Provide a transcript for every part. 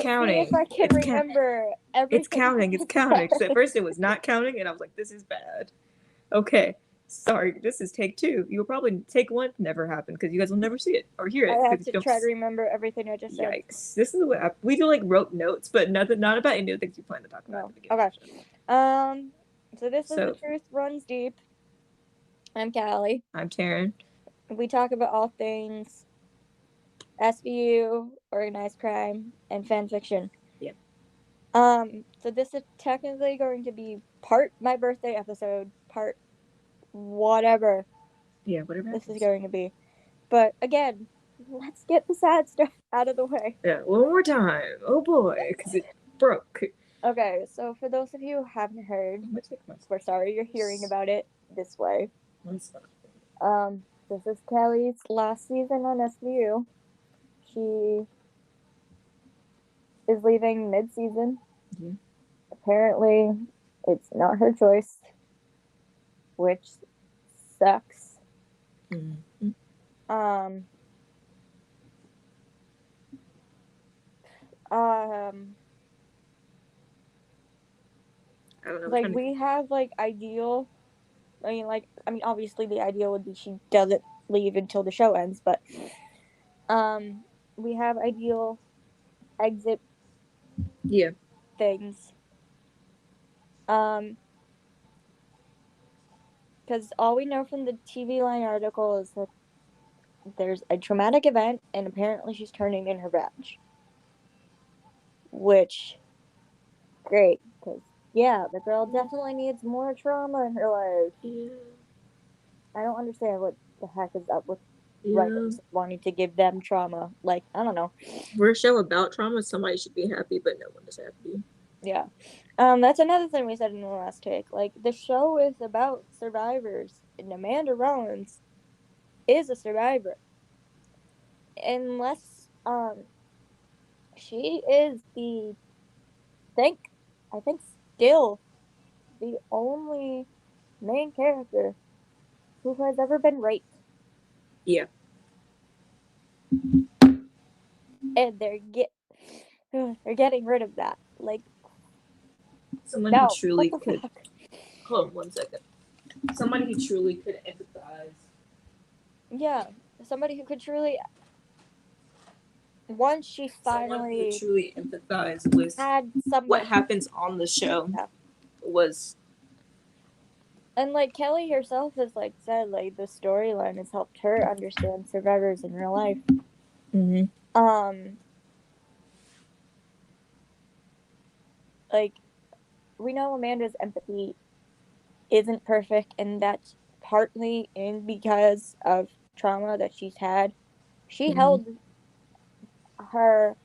Let's counting. see if I can remember everything. It's counting. It's counting. Because at first it was not counting, and I was like, this is bad. Okay. Sorry, this is take 2. You will probably take 1. Never happened because you guys will never see it or hear it. I have to try to remember everything I just said. Yikes! This is what we do. Like wrote notes, but nothing. Not about any of the things you plan to talk about. No. At the beginning Okay. So this is The Truth Runs Deep. I'm Kalli. I'm Taryn. We talk about all things SVU, organized crime, and fan fiction. Yep. So this is technically going to be part my birthday episode, part whatever. Yeah, whatever. This is going to be. But again, let's get the sad stuff out of the way. Yeah, one more time. Oh boy, because it broke. Okay, so for those of you who haven't heard, we're sorry you're hearing about it this way. This is Kelly's last season on SVU. She is leaving mid-season. Mm-hmm. Apparently, it's not her choice, which sucks. Mm-hmm. I don't know. Like we have like ideal. Obviously the ideal would be she doesn't leave until the show ends, but we have ideal exit things. Because all we know from the TV Line article is that there's a traumatic event, and apparently she's turning in her badge. Which, great, because yeah, the girl definitely needs more trauma in her life. Yeah. I don't understand what the heck is up with writers wanting to give them trauma. Like, I don't know. We're a show about trauma. Somebody should be happy, but no one is happy. Yeah. That's another thing we said in the last take. Like, the show is about survivors, and Amanda Rollins is a survivor. Unless, she is I think still the only main character who has ever been raped. Yeah. And they're getting rid of that. Like, someone who truly could. Hold on 1 second. Somebody who truly could empathize. Yeah, somebody who could truly. Once she finally truly empathize with what happens on the show was. And like Kelly herself has like said, like the storyline has helped her understand survivors in real life. Mm-hmm. Like, we know Amanda's empathy isn't perfect, and that's partly because of trauma that she's had. She held her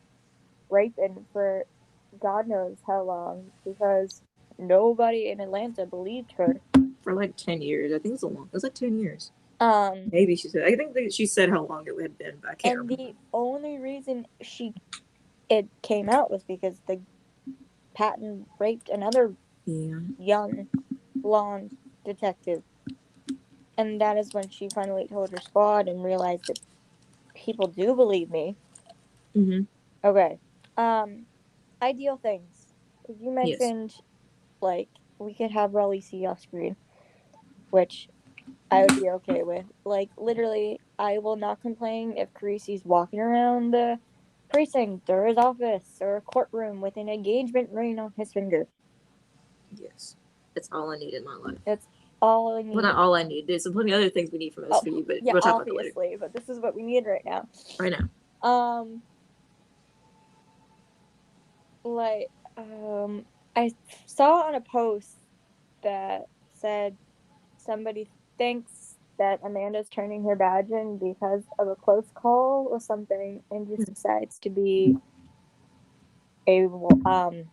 raping for God knows how long because nobody in Atlanta believed her. For like 10 years. I think it's a long. It was like 10 years. Maybe she said. I think she said how long it had been, but I can't remember. And the only reason it came out was because the Patton raped another young blonde detective. And that is when she finally told her squad and realized that people do believe me. Mm-hmm. Okay. Ideal things. Because you mentioned, like, we could have Rollisi off screen, which I would be okay with. Like, literally, I will not complain if Carisi's walking around the precinct or his office or a courtroom with an engagement ring on his finger. Yes. That's all I need in my life. That's all I need. Well, not all I need. There's plenty of other things we need from SVU, but we'll talk about that later. Obviously, but this is what we need right now. Right now. I saw on a post that said somebody thinks that Amanda's turning her badge in because of a close call or something, and just decides to be a mom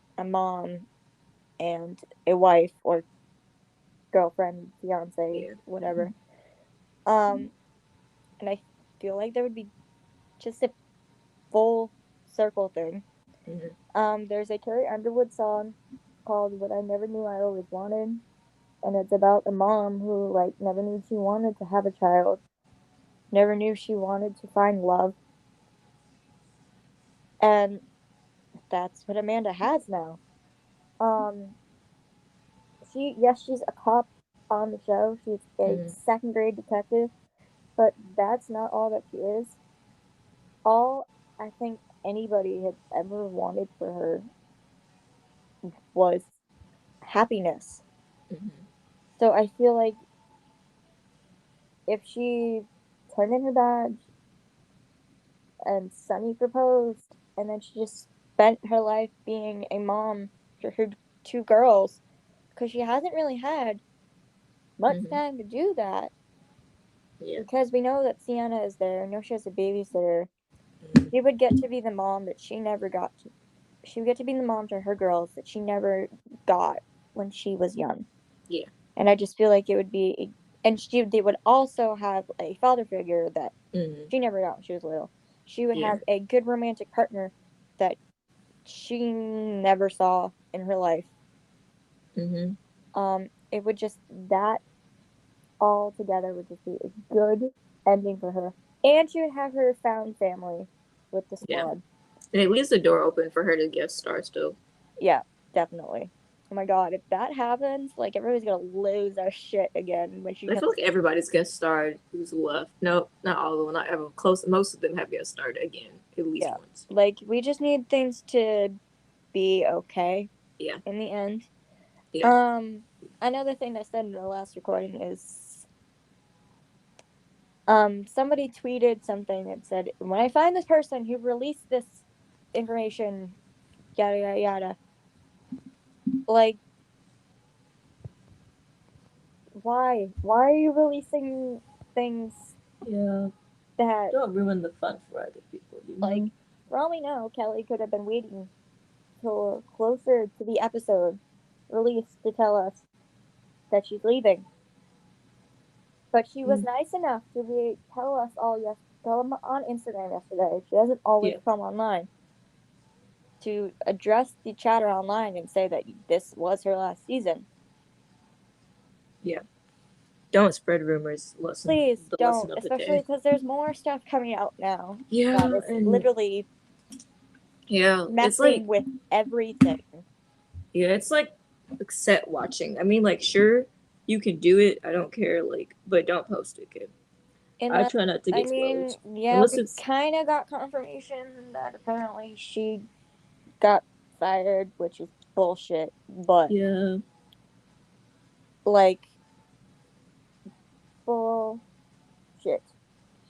and a wife or girlfriend, fiance, whatever. And I feel like there would be just a full circle thing. Mm-hmm. There's a Carrie Underwood song called "What I Never Knew I Always Wanted," and it's about a mom who like never knew she wanted to have a child, never knew she wanted to find love, and that's what Amanda has now. Um, she's a cop on the show. She's a Mm-hmm. second grade detective, but that's not all that she is. All I think anybody had ever wanted for her was happiness. Mm-hmm. So I feel like if she turned in her badge and Sunny proposed, and then she just spent her life being a mom to her two girls, because she hasn't really had much Mm-hmm. time to do that. Yeah. Because we know that Sienna is there, we know she has a babysitter. Mm-hmm. She would get to be the mom that she never got to. She would get to be the mom to her girls that she never got when she was young. Yeah. And I just feel like it would be, and they would also have a father figure that Mm-hmm. she never got when she was little. She would Yeah. have a good romantic partner that she never saw in her life. Mm-hmm. It would just that all together would just be a good ending for her, and she would have her found family with the Yeah. squad. And it leaves the door open for her to guest star still. Yeah, definitely. Oh my god, if that happens, like everybody's gonna lose their shit again when she I comes. feel like everybody's guest starred who's left. No, not all of them. Not everyone. Close. Most of them have guest starred again at least Yeah, once. like we just need things to be okay Yeah. in the end. Yeah. Another thing I said in the last recording is somebody tweeted something that said, when I find this person who released this information, yada yada yada, like why are you releasing things Yeah. that, Don't ruin the fun for other people. You like, know. for all we know, Kelly could have been waiting till closer to the episode release to tell us that she's leaving. But she was Mm. nice enough to tell us all, yes, tell them on Instagram yesterday. She doesn't always Yeah. come online to address the chatter online and say that this was her last season. Yeah. Don't spread rumors. Lesson. Please The lesson don't, of the especially day. because there's more stuff coming out now that Yeah. is And literally yeah, it's like messing with everything. yeah, it's like set watching. I mean, like sure you can do it. I don't care. Like, but don't post it, kid. I Unless, try not to I get mean, spoiled yeah, unless we it's kind of got confirmation that apparently she got fired, which is bullshit. But, yeah. like, bullshit.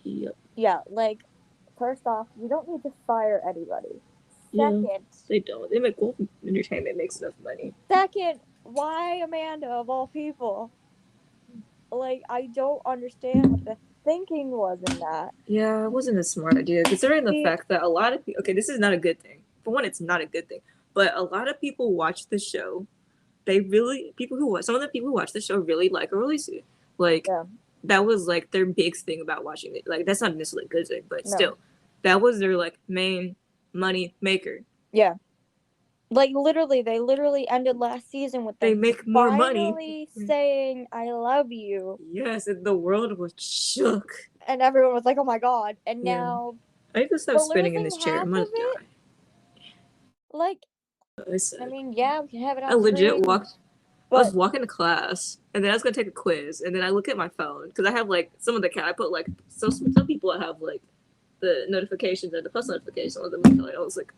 Yep. Yeah, like, first off, you don't need to fire anybody. Yeah. Second, They don't. They make well, entertainment makes enough money. second, why Amanda of all people? Like, I don't understand what the thinking was in that. Yeah, it wasn't a smart idea considering the She, fact that a lot of people. Okay, this is not a good thing. For one, it's not a good thing. But a lot of people watch the show. They really people who watch some of the people who watch the show really like Rollisi. Like yeah, that was like their big thing about watching it. Like that's not necessarily a good thing, but no, still, that was their like main money maker. yeah. Like literally, they literally ended last season with They them make more money. finally saying "I love you," Yes, and the world was shook. and everyone was like, "Oh my god!" And Yeah, now I need to stop we're spinning in losing this chair. half I'm of gonna it. die. Like, I I said. mean, yeah, we can have it I on legit screen, walked. I was but walking to class, and then I was gonna take a quiz, and then I look at my phone because I have like some of the I put like some people have like the notifications and the post notifications on them. I was like,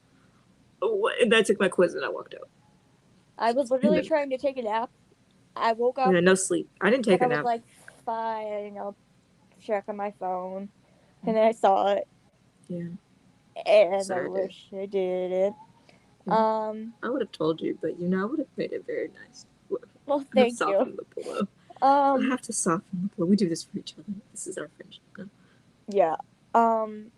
oh, what? And then I took my quiz and I walked out, I was and literally then trying to take a nap. I woke up no sleep. I didn't and take I a was nap. like, "Fine, I'll check on my phone," and then I saw it, Yeah, and I sorry, dude. wish I did it. Yeah. Um, I would have told you, but I would have made it very nice. well, I have thank you. softened the pillow. I Um, have to soften the pillow. We do this for each other. This is our friendship. No? yeah. Um,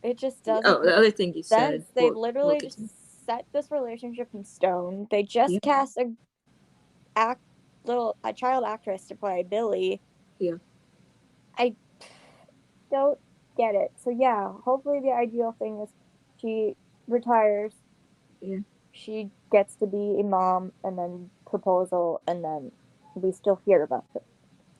it just doesn't Oh, the make other thing you said. sense. They We'll literally continue. just set this relationship in stone. They Yeah, just cast act a child actress to play Billy. yeah, I don't get it. So yeah, hopefully the ideal thing is she retires, yeah. she gets to be a mom, and then proposal, and then we still hear about it.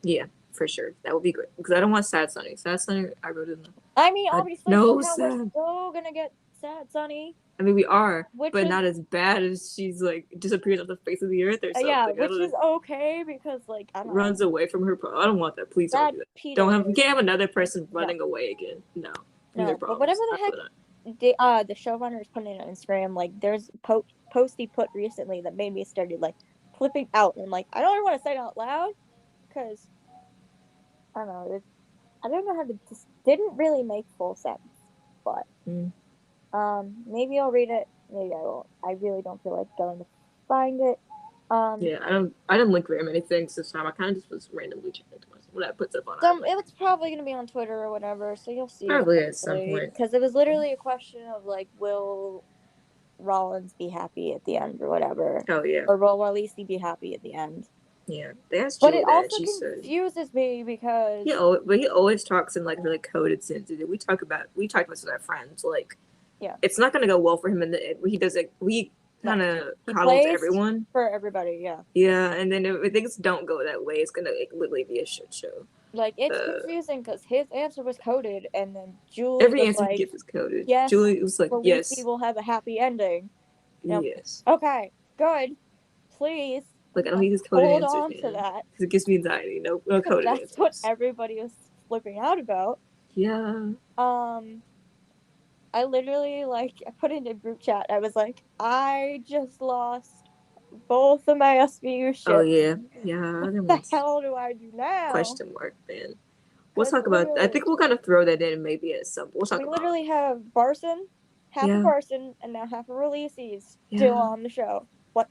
Yeah, for sure. That would be great. Because I don't want Sad Sunny. Sad Sunny, I wrote it in the. I mean, obviously No somehow we're sad. still gonna get sad, Sonny. I mean, we are, Which but is not as bad as she's like disappears off the face of the earth or something. yeah, I which don't is know. okay because like I don't know. Runs away from her. I don't want that. Please don't That do that. PETA We can't have another person no, running away again. No, these are no. But whatever problems. the heck the showrunners put in on Instagram, like there's post he put recently that made me started like flipping out and like I don't even want to say it out loud because I don't know. I don't know how to just didn't really make full sense, but Mm. maybe I'll read it. Maybe I won't. I really don't feel like going to find it. Yeah, I didn't link very many things this time. I kind of just was randomly checking to myself when I put stuff on. I Some like it's probably gonna be on Twitter or whatever, so you'll see it probably at some eventually. point. Because it was literally a question of like, will Rollins be happy at the end or whatever, Oh yeah, or will Rollisi be happy at the end? yeah. They asked But Julie it that, and also she said confuses me because but he always talks in like really coded sentences. We talked about this with our friends. Like yeah, it's not gonna go well for him in the end. He does it. He no, kind of he coddles plays everyone. for everybody. Yeah, Yeah, and then if things don't go that way, it's gonna literally be a shit show. like it's Uh, confusing because his answer was coded, and then Julie every was answer he like, gives is coded. "Yes, Julie was like, Rollisi yes, will have a happy ending." And yes. I'm, okay, good. Please Like I don't need his coded hold answers, on to man, that. because it gives me anxiety. No Because coded that's what answers. everybody was flipping out about. Yeah. Um, I literally I put in a group chat. I was like, I just lost both of my SVU Oh ships. yeah, yeah. What That the one's hell do I do now? question mark, man. We'll Because talk about. I think we'll kind of throw that in maybe at some. We'll talk we about. literally have Barson, half of Yeah, Barson, and now half of Rollisi's still yeah, on the show. What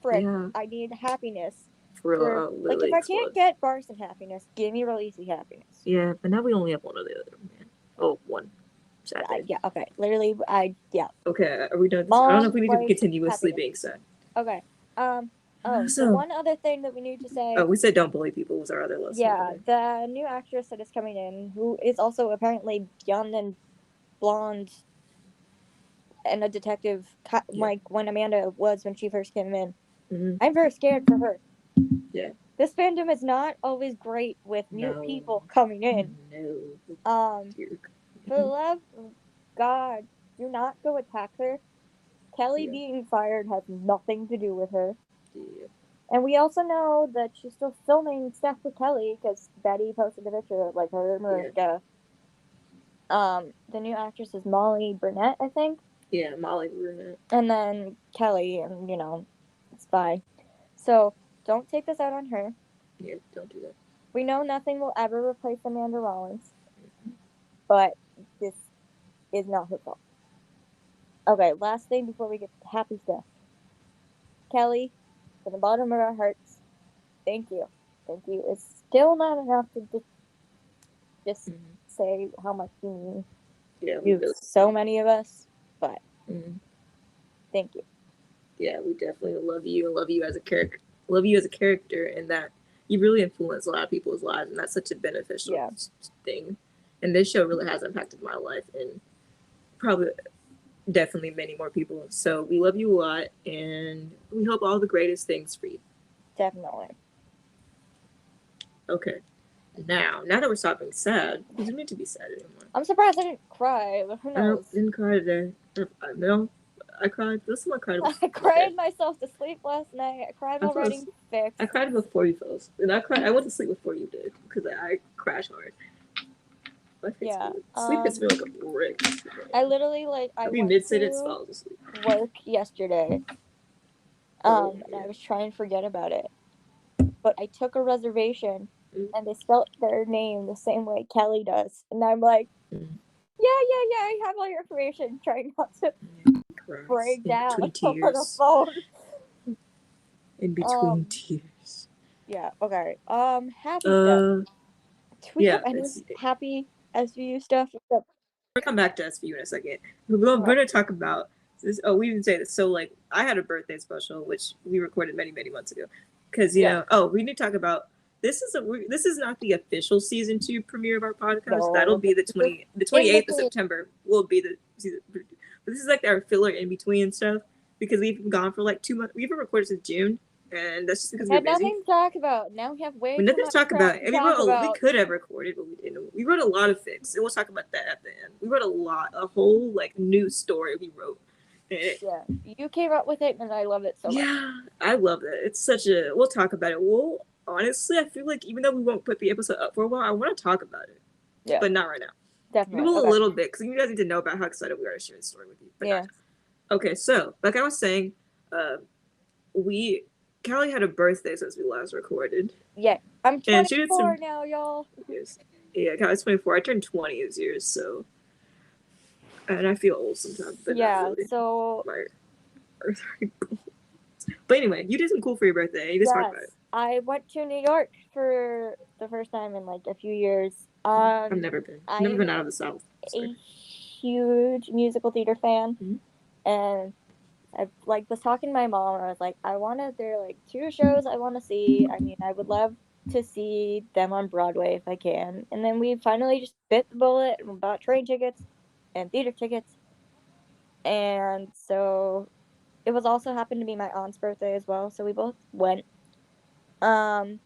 frick? yeah. I need happiness. For real, For I'll like, if literally I can't explode. get Barson happiness, give me Rollisi happiness. Yeah, but now we only have one or the other, man. Oh, one. Sadly. Yeah, okay. Literally, yeah. Okay, are we done? I don't know Mom, if we need to wife, continuously happiness. being sad. Okay. Oh, the So, one other thing that we need to say, we said don't bully people was our other lesson of the yeah, day. the new actress that is coming in, who is also apparently young and blonde and a detective, Yeah. like when Amanda was when she first came in. Mm-hmm. I'm very scared for her. Yeah. This fandom is not always great with new No. people coming in. No. Dear. For the love of God, do not go attack her. Kelly Yeah. being fired has nothing to do with her. Yeah. And we also know that she's still filming stuff with Kelly because Betty posted a picture of like her and Yeah. Mariska. The new actress is Molly Burnett, I think. Yeah. Molly Brunette. And then Kelly, and it's fine. So don't take this out on her. Yeah. Don't do that. We know nothing will ever replace Amanda Rollins, but this is not her fault. Okay, last thing before we get to happy stuff. Kelly, from the bottom of our hearts, thank you. Thank you. It's still not enough to just Mm-hmm. say how much you mean Yeah. We to really. so many of us, but Mm-hmm. thank you. Yeah, we definitely love you and love you as a character. Love you as a character, and that you really influence a lot of people's lives, and that's such a beneficial thing. And this show really has impacted my life, and probably definitely many more people. So we love you a lot, and we hope all the greatest things for you. Definitely. Okay. Now that we're stopping sad, because we need to be sad anymore. I'm surprised I didn't cry, but who knows? I didn't cry today. No, I cried. This one I cried. I cried myself to sleep last night. I cried while writing fics. I cried before you fell asleep. And I went to sleep before you did because I crashed hard. Yeah. Sleep hits me like a brick. I literally I went mid-sentence falls asleep. Work yesterday. And I was trying to forget about it. But I took a reservation and they spelled their name the same way Kelly does. And I'm like, yeah, I have all your information. Trying not to break down over the phone. In between tears. Yeah, okay. Happy stuff. Do we have any happy SVU stuff? We'll come back to SVU in a second. We're going to talk about this. Oh, we didn't say this. So, I had a birthday special, which we recorded many, many months ago. Because, we need to talk about this is not the official season 2 premiere of our podcast. No. That'll be the 28th of September will be the season. But this is our filler in between stuff because we've been gone for 2 months. We've been recorded since June, and that's just because We we were had busy. nothing to talk about. Now we have way We too nothing to much talk crap about. to And talk we about. could have recorded, but we didn't. We wrote a lot of fics, and we'll talk about that at the end. We wrote a whole like news story we wrote. And Yeah, you came up with it, and I love it so much. yeah, I love it. It's such a. We'll talk about it. We'll honestly, I feel like even though we won't put the episode up for a while, I want to talk about it, Yeah, but not right now. Maybe definitely. a Okay. little bit because you guys need to know about how excited we are to share this story with you, but not Yeah. now. Okay, so like I was saying, uh, we Callie had a birthday since we last recorded, Yeah. I'm and she did 24 some. now, y'all. Yes, yeah, Callie's 24. I turned 20 this year, so and I feel old sometimes, but not Yeah. really. So My but anyway, you did some cool for your birthday. You just talked yes, about it. I went to New York for the first time in like a few years. I've never been. I Never am been out of the South. Sorry. a huge musical theater fan, Mhm. and I like was talking to my mom, and I was like, there are like two shows I want to see. I mean, I would love to see them on Broadway if I can. And then we finally just bit the bullet and bought train tickets and theater tickets. And so it was also happened to be my aunt's birthday as well, so we both went. Um,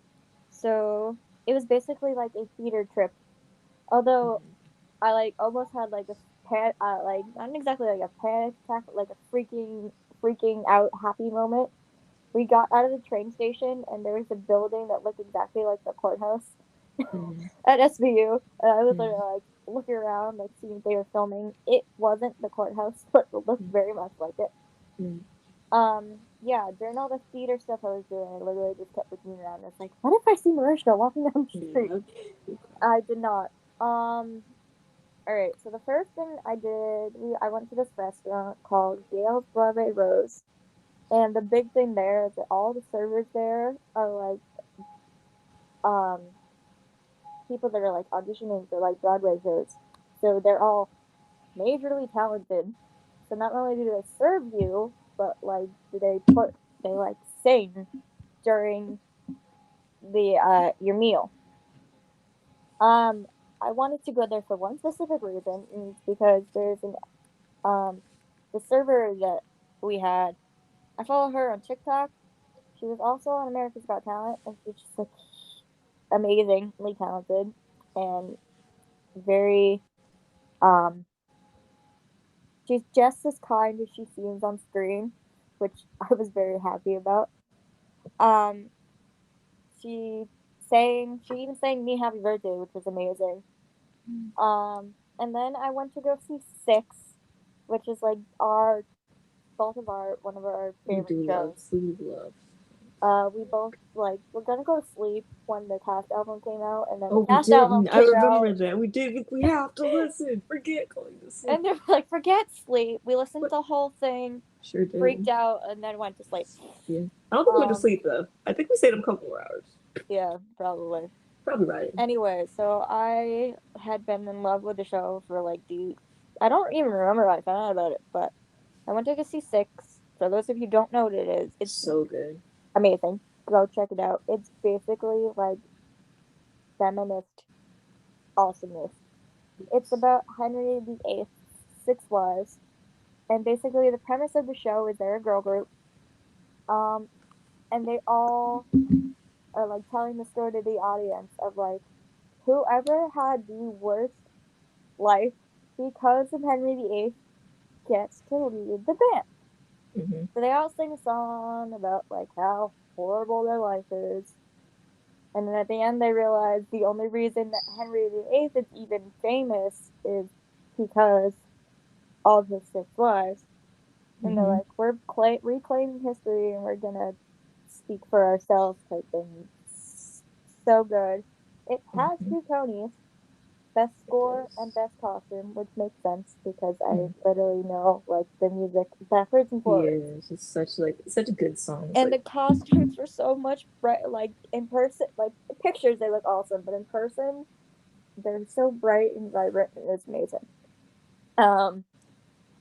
so it was basically like a theater trip. Although I like almost had like a like not exactly like a panic attack, but like a freaking out happy moment. We got out of the train station and there was a building that looked exactly like the courthouse Mm-hmm. at SVU. And I was Mm-hmm. literally like looking around, like seeing if they were filming. It wasn't the courthouse, but it looked very much like it. Mm-hmm. Yeah, during all the theater stuff I was doing, I literally just kept looking around. I was like, what if I see Mariska walking down the street? Yeah. I did not. All right. So the first thing I went to this restaurant called Gail's Broadway Rose, and the big thing there is that all the servers there are like um people that are like auditioning for like Broadway shows, so they're all majorly talented. So not only do they serve you, but like they like sing during the your meal. Um, I wanted to go there for one specific reason, and it's because there's an the server that we had. I follow her on TikTok. She was also on America's Got Talent, and she's just like amazingly talented and very um. She's just as kind as she seems on screen, which I was very happy about. Um, she even sang me happy birthday, which was amazing. And then I went to go see Six, which is like our both of our one of our We favorite do love. shows. We do love. We both like we're gonna go to sleep when the cast album came out, and then the Oh, we cast album did. I came remember out, that. We did. We have to listen. Forget going to sleep. and they're like, forget sleep. We listened to But the whole thing, sure freaked did. out, and then went to sleep. Yeah. I don't think we went to Um, sleep though. I think we stayed up a couple more hours. yeah, probably. Probably right. Anyway, so I had been in love with the show for like I don't even remember how I found out about it, but I went to go see Six. For those of you who don't know what it is, it's So good. amazing. Go check it out. It's basically like feminist awesomeness. It's about Henry VIII, six wives, and basically the premise of the show is they're a girl group, um, and they all are like telling the story to the audience of like whoever had the worst life because of Henry VIII gets to lead the band. Mm-hmm. So they all sing a song about like how horrible their life is. And then at the end, they realize the only reason that Henry VIII is even famous is because of his six wives. And they're Mm-hmm. like, we're reclaiming history and we're gonna speak for ourselves type thing. So good. It has Mm-hmm. two Tonys, best It score and does. best costume, which makes sense because I Mm. literally know like the music backwards and forwards. Yes, it's such good songs. And Like the costumes were so much bright. Like in person, like pictures, they look awesome, but in person, they're so bright and vibrant. It was amazing. Um,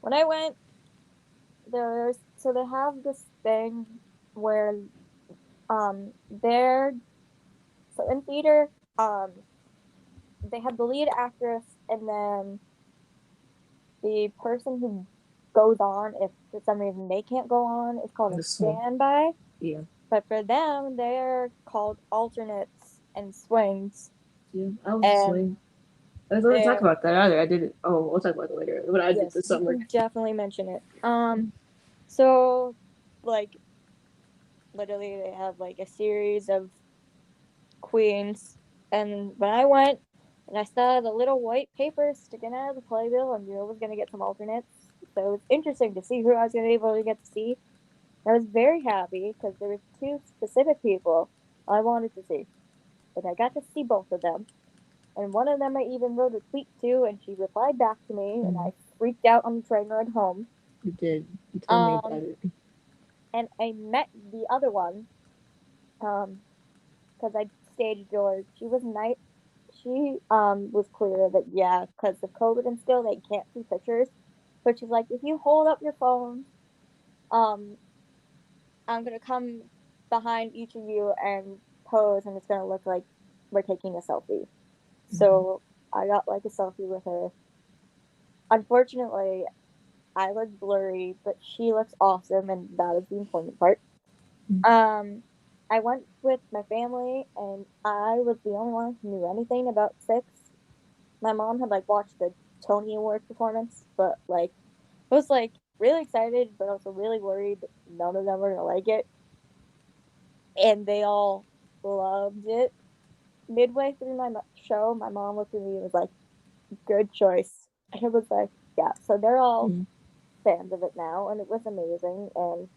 when I went, they have this thing where they're so in theater they have the lead actress and then the person who goes on if for some reason they can't go on is called a the song. standby. Yeah. But for them, they're called alternates and swings, Yeah, I was a and swing. I was going to talk they're about that either. I didn't. Oh, we'll talk about it later. What I did yes, this you summer. can definitely mention it. So like literally, they have like a series of queens, and when I went and I saw the little white paper sticking out of the playbill, I knew I was gonna get some alternates. So it was interesting to see who I was gonna be able to get to see. I was very happy because there were two specific people I wanted to see, and I got to see both of them. And one of them I even wrote a tweet to, and she replied back to me, and Mm, I freaked out on the train ride home. you did. You told me about Um, it. and I met the other one, because I staged George. She was nice. She was clear that yeah, because of COVID and still they can't see pictures. But she's like, if you hold up your phone, um, I'm gonna come behind each of you and pose, and it's gonna look like we're taking a selfie. Mm-hmm. So I got like a selfie with her. Unfortunately, I look blurry, but she looks awesome, and that is the important part. Um, I went with my family, and I was the only one who knew anything about Six. My mom had like watched the Tony Award performance, but like was like really excited, but also really worried that none of them were gonna like it, and they all loved it. Midway through my show, my mom looked at me and was like, "Good choice." And it was like, yeah. So they're all Mm-hmm. fans of it now, and it was amazing. And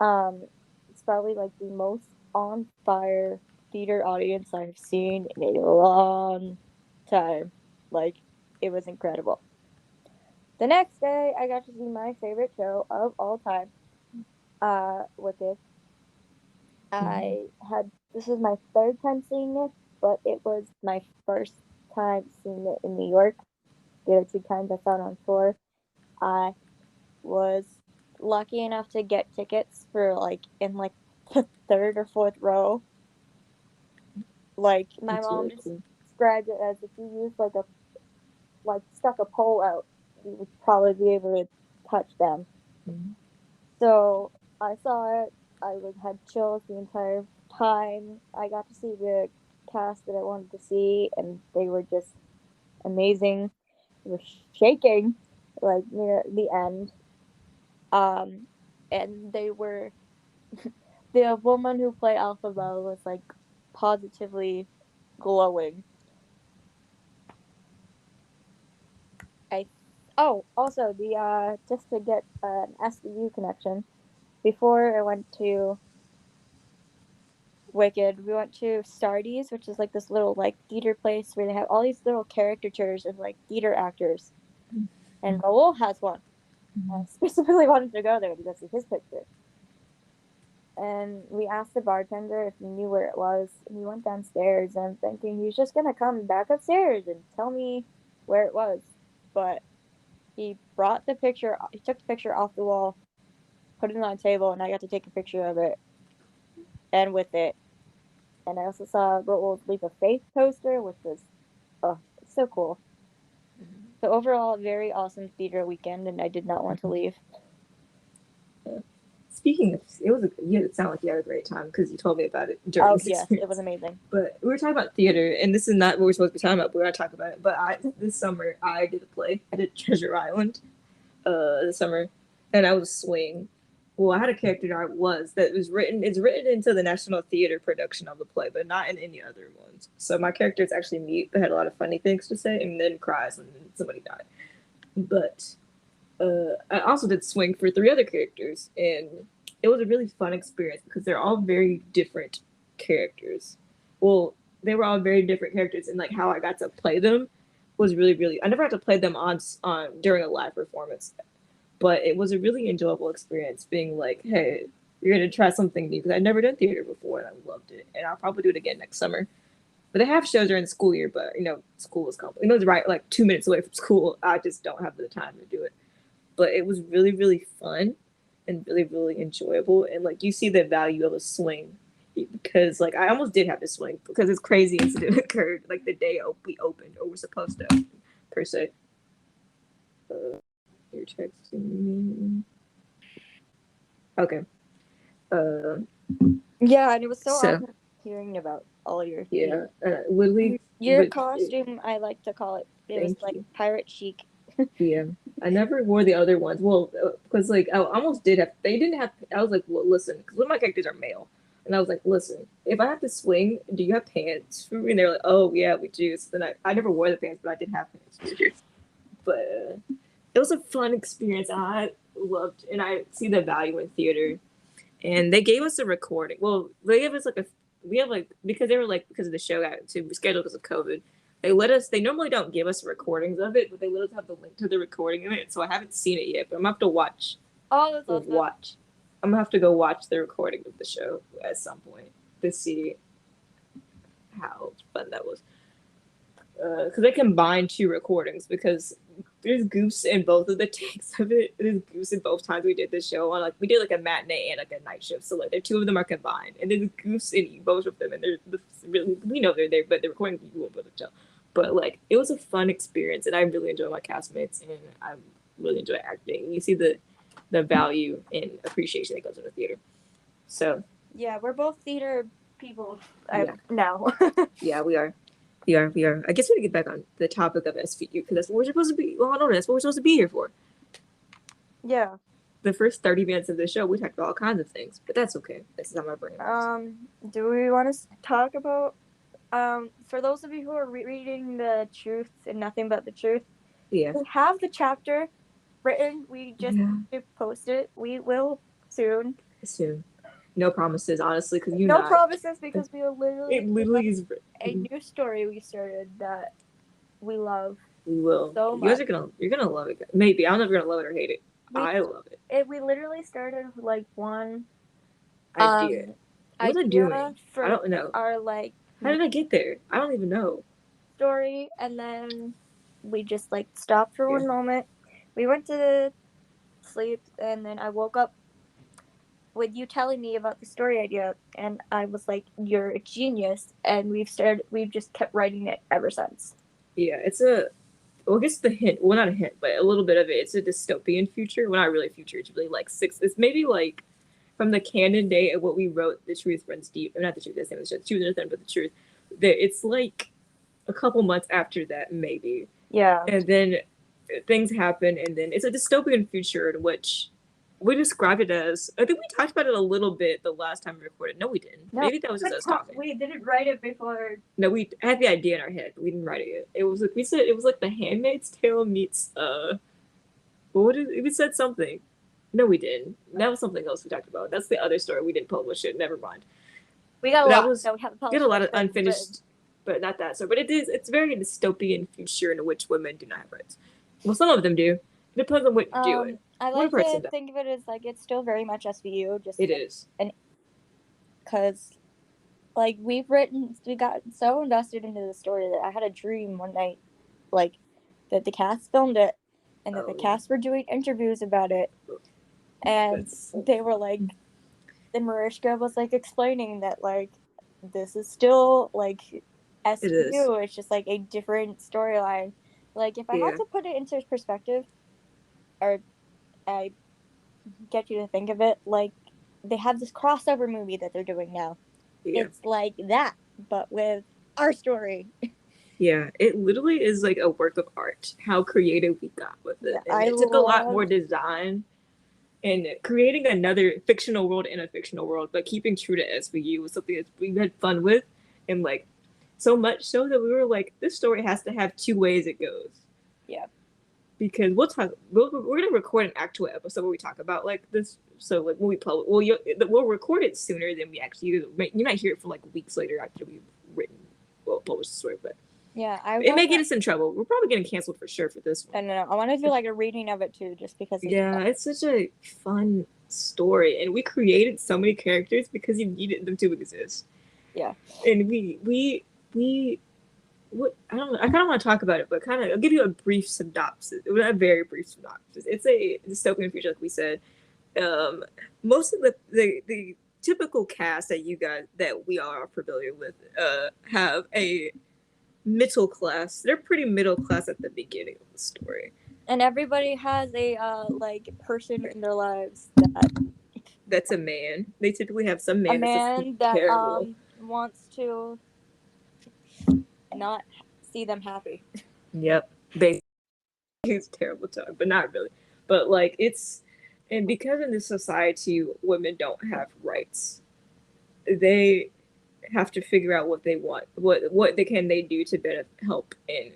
um, it's probably like the most on fire theater audience I've seen in a long time. Like, it was incredible. The next day, I got to see my favorite show of all time, Wicked. Mm-hmm. I had this was my third time seeing it, but it was my first time seeing it in New York. The other two times I saw it on tour. I was lucky enough to get tickets for like in like the third or fourth row. Like my That's mom really cool. described it as if you used like stuck a pole out, you would probably be able to touch them. Mm-hmm. So I saw it. I was had chills the entire time. I got to see the cast that I wanted to see, and they were just amazing. They were shaking like near the end. Um, and they were the woman who played Alphabet was like positively glowing. I also the just to get an SVU connection. Before I went to Wicked, we went to Sardi's, which is like this little like theater place where they have all these little caricatures of like theater actors, and Raul has one. I specifically wanted to go there to go see his picture. And we asked the bartender if he knew where it was, and we went downstairs. And I'm thinking he's just gonna come back upstairs and tell me where it was, but he brought the picture. He took the picture off the wall, put it on a table, and I got to take a picture of it and with it. And I also saw Raul's Leap of Faith poster, which was oh, so cool. So overall, very awesome theater weekend, and I did not want to leave. Yeah. Speaking of, it was a, you had, it sounded like you had a great time because you told me about it during Oh this yes, it was experience. amazing. But we were talking about theater, and this is not what we're supposed to be talking about, but we're gonna talk about it. But I this summer I did a play. I did Treasure Island this summer, and I was Swing. Well, I had a character that I was that was written. It's written into the National Theater production of the play, but not in any other ones. So my character is actually mute, but had a lot of funny things to say, and then cries when somebody died. But I also did Swing for three other characters, and it was a really fun experience because they're all very different characters. Well, they were all very different characters, and like how I got to play them was really. I never had to play them on during a live performance, but it was a really enjoyable experience. Being like, hey, you're gonna try something new because I'd never done theater before, and I loved it, and I'll probably do it again next summer. But they have shows during the school year, but school is complicated. It's right like 2 minutes away from school. I just don't have the time to do it, but it was really fun and really enjoyable, and like you see the value of a swing because like I almost did have to swing because this crazy incident occurred like the day we opened or were supposed to open, per se. You're texting me. Okay. Uh, Yeah, and it was so so awesome hearing about all your yeah, theater. literally, Your but costume, I like to call it. It was thank like you. pirate chic. Yeah, I never wore the other ones. Well, because like I almost did have. They didn't have. I was like, well, listen, because one of my characters are male, and I was like, listen, if I have to swing, do you have pants for me? And they're like, oh yeah, we do. So then I never wore the pants, but I did have pants. But it was a fun experience. I loved, and I see the value in theater. And they gave us a recording. Well, they gave us like a. We have like because they were like because of the show got to scheduled because of COVID. They let us. They normally don't give us recordings of it, but they let us have the link to the recording of it. So I haven't seen it yet, but I'm gonna have to watch. Oh, that's awesome. Watch. I'm gonna have to go watch the recording of the show at some point to see how fun that was. Because they combined two recordings because there's goofs in both of the takes of it. There's goofs in both times we did this show on like we did like a matinee and like a night shift. So like the two of them are combined, and there's goofs in both of them, and they're really we know they're there, but the recording you won't be able to tell. But like it was a fun experience, and I really enjoy my castmates, and I really enjoy acting. You see the value and appreciation that goes into theater. So Yeah, we're both theater people yeah, now. yeah, we are. We are. I guess we need to get back on the topic of SVU because that's what we're supposed to be. Well, no, that's what we're supposed to be here for. Yeah. The first 30 minutes of the show, we talked about all kinds of things, but that's okay. This is how my brain works. Do we want to talk about for those of you who are reading The Truth and Nothing But the Truth, Yeah. we have the chapter written. We just Yeah. have to post it. We will soon. Soon. No promises, honestly, because you No not. promises because we literally It literally is. a new story we started that we love We will. so You guys much. are gonna. You're gonna love it. Maybe I don't know if you're gonna love it or hate it. We I love it. we literally started with like one Idea. What was I idea doing? I for don't know. our like How did I get there? I don't even know. story, and then we just like stopped for Yeah. one moment. We went to sleep, and then I woke up with you telling me about the story idea, and I was like, "You're a genius!" And we've just kept writing it ever since. Yeah. It's a. Well, I guess the hint. Well, not a hint, but a little bit of it. It's a dystopian future. Well, not really future. It's really like six. It's maybe like from the canon day of what we wrote. The truth runs deep. Or not the truth. That's the name of the show. The truth but the truth. It's like a couple months after that, maybe. Yeah. And then things happen, and then it's a dystopian future in which we described it as. I think we talked about it a little bit the last time we recorded. No, we didn't. No, Maybe that was just us talking. we didn't write it before. No, we had the idea in our head, but we didn't write it yet. It was like we said it was like The Handmaid's Tale meets what did we said something. No, we didn't. That was something else we talked about. That's the other story. We didn't publish it. Never mind. We got a That lot. was No, we haven't we published had a lot of anything, unfinished, but not that. So, but it is. It's very dystopian future in which women do not have rights. Well, some of them do. It depends on what you're doing. I One like person to does. think of it as like it's still very much SVU, just It is. because like we got so invested into the story that I had a dream one night, like that the cast filmed it, and that the cast were doing interviews about it, and they were like, then Mariska was like explaining that like this is still like SVU. It's just like a different storyline. Like if I had to put it into perspective, or I get you to think of it, like they have this crossover movie that they're doing now. Yeah. It's like that, but with our story. Yeah, it literally is like a work of art. How creative we got with it. Yeah, and it took a lot more design and creating another fictional world in a fictional world, but keeping true to SVU was something that we had fun with, and like so much so that we were like, this story has to have two ways it goes. Yeah. Because we're gonna record an actual episode where we talk about like this. So like when we publish, we'll record it sooner than we actually. You might hear it for like weeks later after we've published the story, but yeah, it may get us in trouble. We're probably getting canceled for sure for this one. No. I want to do like a reading of it too, just because. It's such a fun story, and we created so many characters because you needed them to exist. Yeah, and we what I don't know. I kind of want to talk about it, but I'll give you a brief synopsis. A very brief synopsis. It's a dystopian future, like we said. Most of the typical cast that we are familiar with have a middle class. They're pretty middle class at the beginning of the story, and everybody has a like person in their lives that that's a man. They typically have some A man that's just man that terrible. wants to not see them happy. Yep. Basically, it's terrible talk, but not really. But like it's, and because in this society women don't have rights, they have to figure out what they want, what they can they do to better help and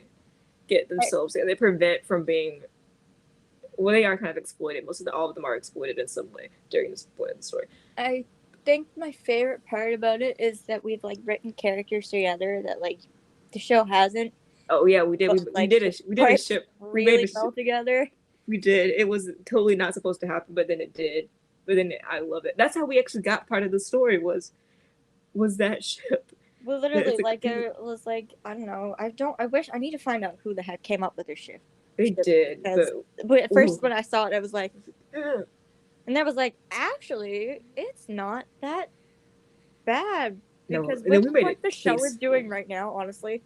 get I, themselves. They prevent from being, well, they are kind of exploited. All of them are exploited in some way during this point of the story. I think my favorite part about it is that we've like written characters together that like the show hasn't, Oh yeah, we did. but We like did a the we did a parts ship. We made a really well ship. together. We did. It was totally not supposed to happen, but then it did. But then I love it. That's how we actually got part of the story was that ship. We literally It's like like it was like I don't know. I wish I need to find out who the heck came up with this shit. they did, Because but at first ooh, when I saw it, I was like, ugh. and I was like, actually, it's not that bad No, because and then with we made what it the show is tasteful. doing right now, honestly,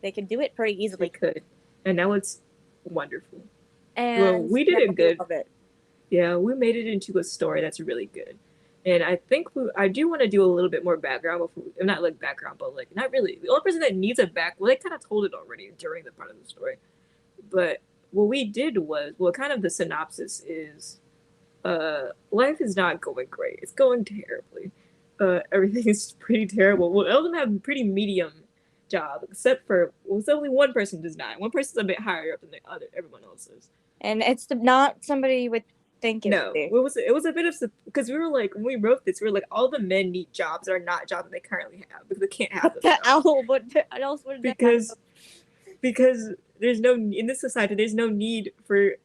they can do it pretty They easily. could, and now it's wonderful. Well, And we did now it we good. love it. Yeah, we made it into a story that's really good. And I think I do want to do a little bit more background before, not like background, but like not really. The only person that needs a well, they kind of told it already during the part of the story. But what we did was, well, kind of the synopsis is, life is not going great. It's going terribly. Everything is pretty terrible. Well, all of them have a pretty medium job, except for, well, it's only one person does not. One person's a bit higher up than the other. Everyone else is. And it's not somebody you would think it would No, be. it was a bit of, because we were like, when we wrote this, we were like, all the men need jobs that are not jobs that they currently have because they can't have What those the jobs owl? What else would they have? because there's no, in this society there's no need for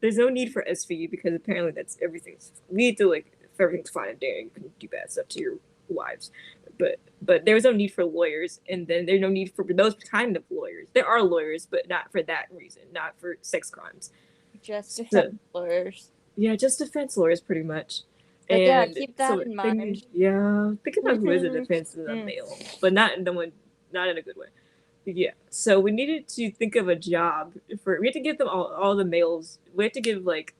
SVU because apparently that's everything's, we need to like, if everything's fine and dandy, you can do bad stuff to your wives, but there was no need for lawyers, and then there's no need for those kind of lawyers. There are lawyers, but not for that reason, not for sex crimes. Just So, defense lawyers. yeah, just defense lawyers, pretty much. But yeah, And keep that so in they mind. need, yeah, think about who is a Mm-hmm. defense in a male, but not in the one, not in a good way. Yeah, so we needed to think of a job for. We had to give them all the males. We had to give like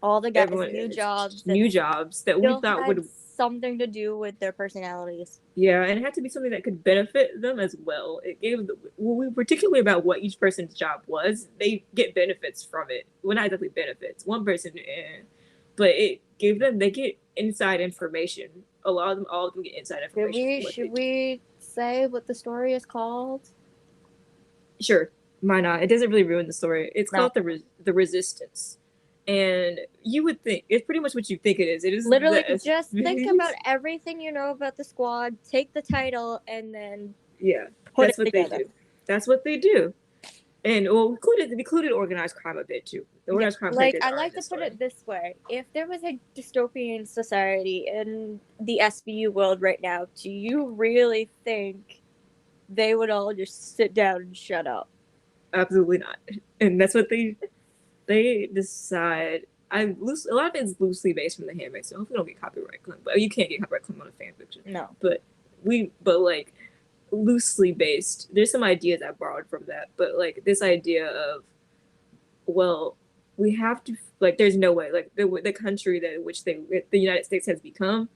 All the guys everyone new new jobs that we still thought had would. something to do with their personalities. Yeah, and it had to be something that could benefit them as well. It gave well, we particularly about what each person's job was. They get benefits from it. Well, not exactly benefits. One person, but it gave them, they get inside information. A lot of them, all of them get inside information. Should we say what the story is called? Sure, why not? It doesn't really ruin the story. It's No. called the Resistance, and you would think it's pretty much what you think it is. It is Literally, just think about everything you know about the squad, take the title, and then yeah, put that's it what together. they do. That's what they do, and well, included organized crime a bit too. The organized crime, like I like to put it this way: if there was a dystopian society in the SVU world right now, do you really think they would all just sit down and shut up? Absolutely not, and that's what they decide. A lot of it's loosely based from the handmaid, so hopefully don't get copyright claim. But you can't get copyright claim on a fan fiction. No, but like loosely based. There's some ideas I borrowed from that, but like this idea of, well, we have to, like, there's no way, like the country that which the United States has become.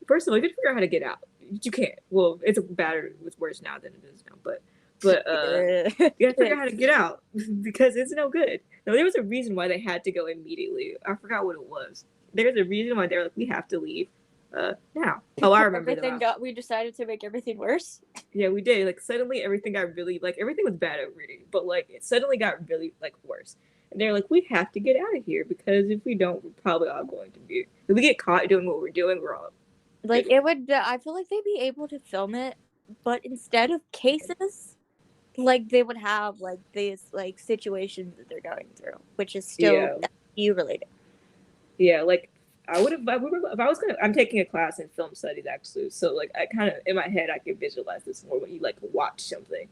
First of all, you got to figure out how to get out. You can't. Well, it's better, it's worse now than it is now, but you got to figure out how to get out because it's no good. No, there was a reason why they had to go immediately. I forgot what it was. There's a reason why they're like, we have to leave now. Oh, I remember we decided to make everything worse. Yeah, we did. Like suddenly everything got really, like, everything was bad already, but like it suddenly got really like worse. And they're like, we have to get out of here because if we don't, we're probably all going to be. If we get caught doing what we're doing, we're all like it would. I feel like they'd be able to film it, but instead of cases, like they would have like these like situations that they're going through, which is still you related. Yeah, like I would have. If I was gonna, I'm taking a class in film studies actually, so like I kind of in my head I can visualize this more when you like watch something.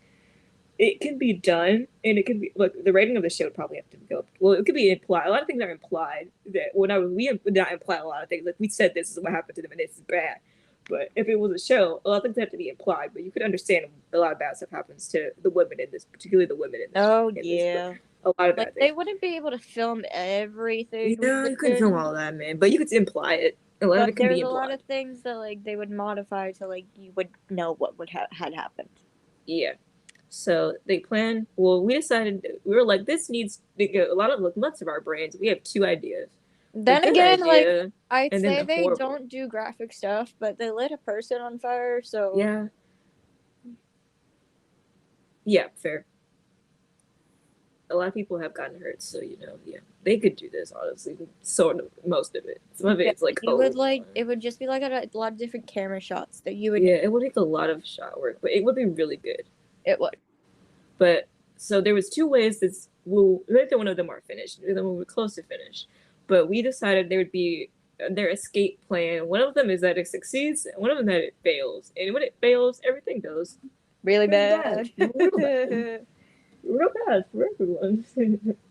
It can be done, and it can be like the rating of the show would probably have to go. Well, it could be implied. A lot of things are implied. That we would not imply a lot of things. Like we said, this is what happened to them, and this is bad. But if it was a show, a lot of things have to be implied. But you could understand a lot of bad stuff happens to the women in this, particularly the women in this. Oh yeah. A lot of Like, bad they things. wouldn't be able to film everything we Yeah, you couldn't film did, all that, man. But you could imply it. A lot of but it can be there's a lot implied. of things that, like, they would modify to, like, you would know what would had happened. Yeah. So they planned. Well, we decided we were like, this needs a lot of like months of our brains. We have two ideas: a Then good again, like, idea I'd and then say a they horrible. don't do graphic stuff, but they lit a person on fire, so Yeah, yeah, fair. A lot of people have gotten hurt, so yeah, they could do this. Honestly, sort of most of it. Some of yeah, it's like you would overblown. like it would just be like a lot of different camera shots that you would Yeah, it would take a lot of shot work, but it would be really good. it would. But so there was two ways this. Well, neither one of them are finished. Neither one were close to finish. But we decided there would be their escape plan. One of them is that it succeeds, and one of them that it fails. And when it fails, everything goes Really really bad, bad. real bad, real bad for everyone.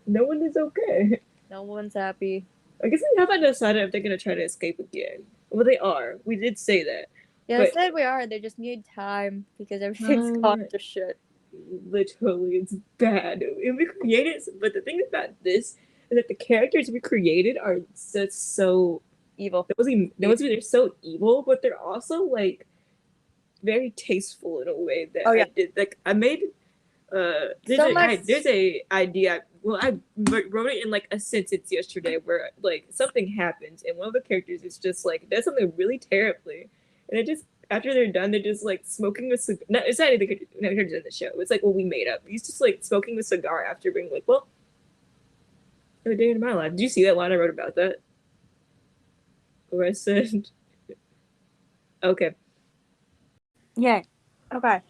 No one is okay. No one's happy. I guess they haven't decided if they're gonna try to escape again. Well, they are. We did say that, Yeah, I but said we are. They just need time because everything's gone um, to shit. literally, it's bad. And we created, but the thing about this is that the characters we created are just so Evil. they're so evil, but they're also like very tasteful in a way that Oh I yeah. did. Like I made So much. there's a idea. Well, I wrote it in like a sentence yesterday where like something happens and one of the characters is just like does something really terribly, and it just after they're done they're just like smoking a cigar. No, it's not anything characters in the show. It's like what we made up. He's just like smoking a cigar after being like, well, a day in my life. Did you see that line I wrote about that? Where I said, okay, Yeah. Okay.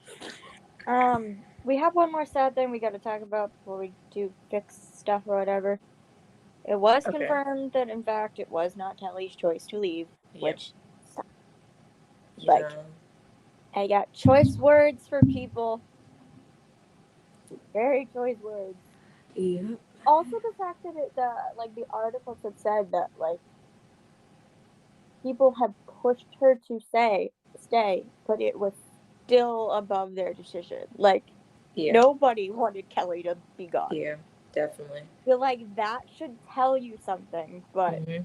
We have one more sad thing we got to talk about before we do fix stuff or whatever. It was okay, confirmed that in fact it was not Kelly's choice to leave, yeah, which yeah, like I got choice words for people. Very choice words. yeah, Also the fact that the articles had said that like people had pushed her to stay, but it was still above their decision. Like yeah, nobody wanted Kelly to be gone. yeah, definitely. I feel like that should tell you something, but Mm-hmm.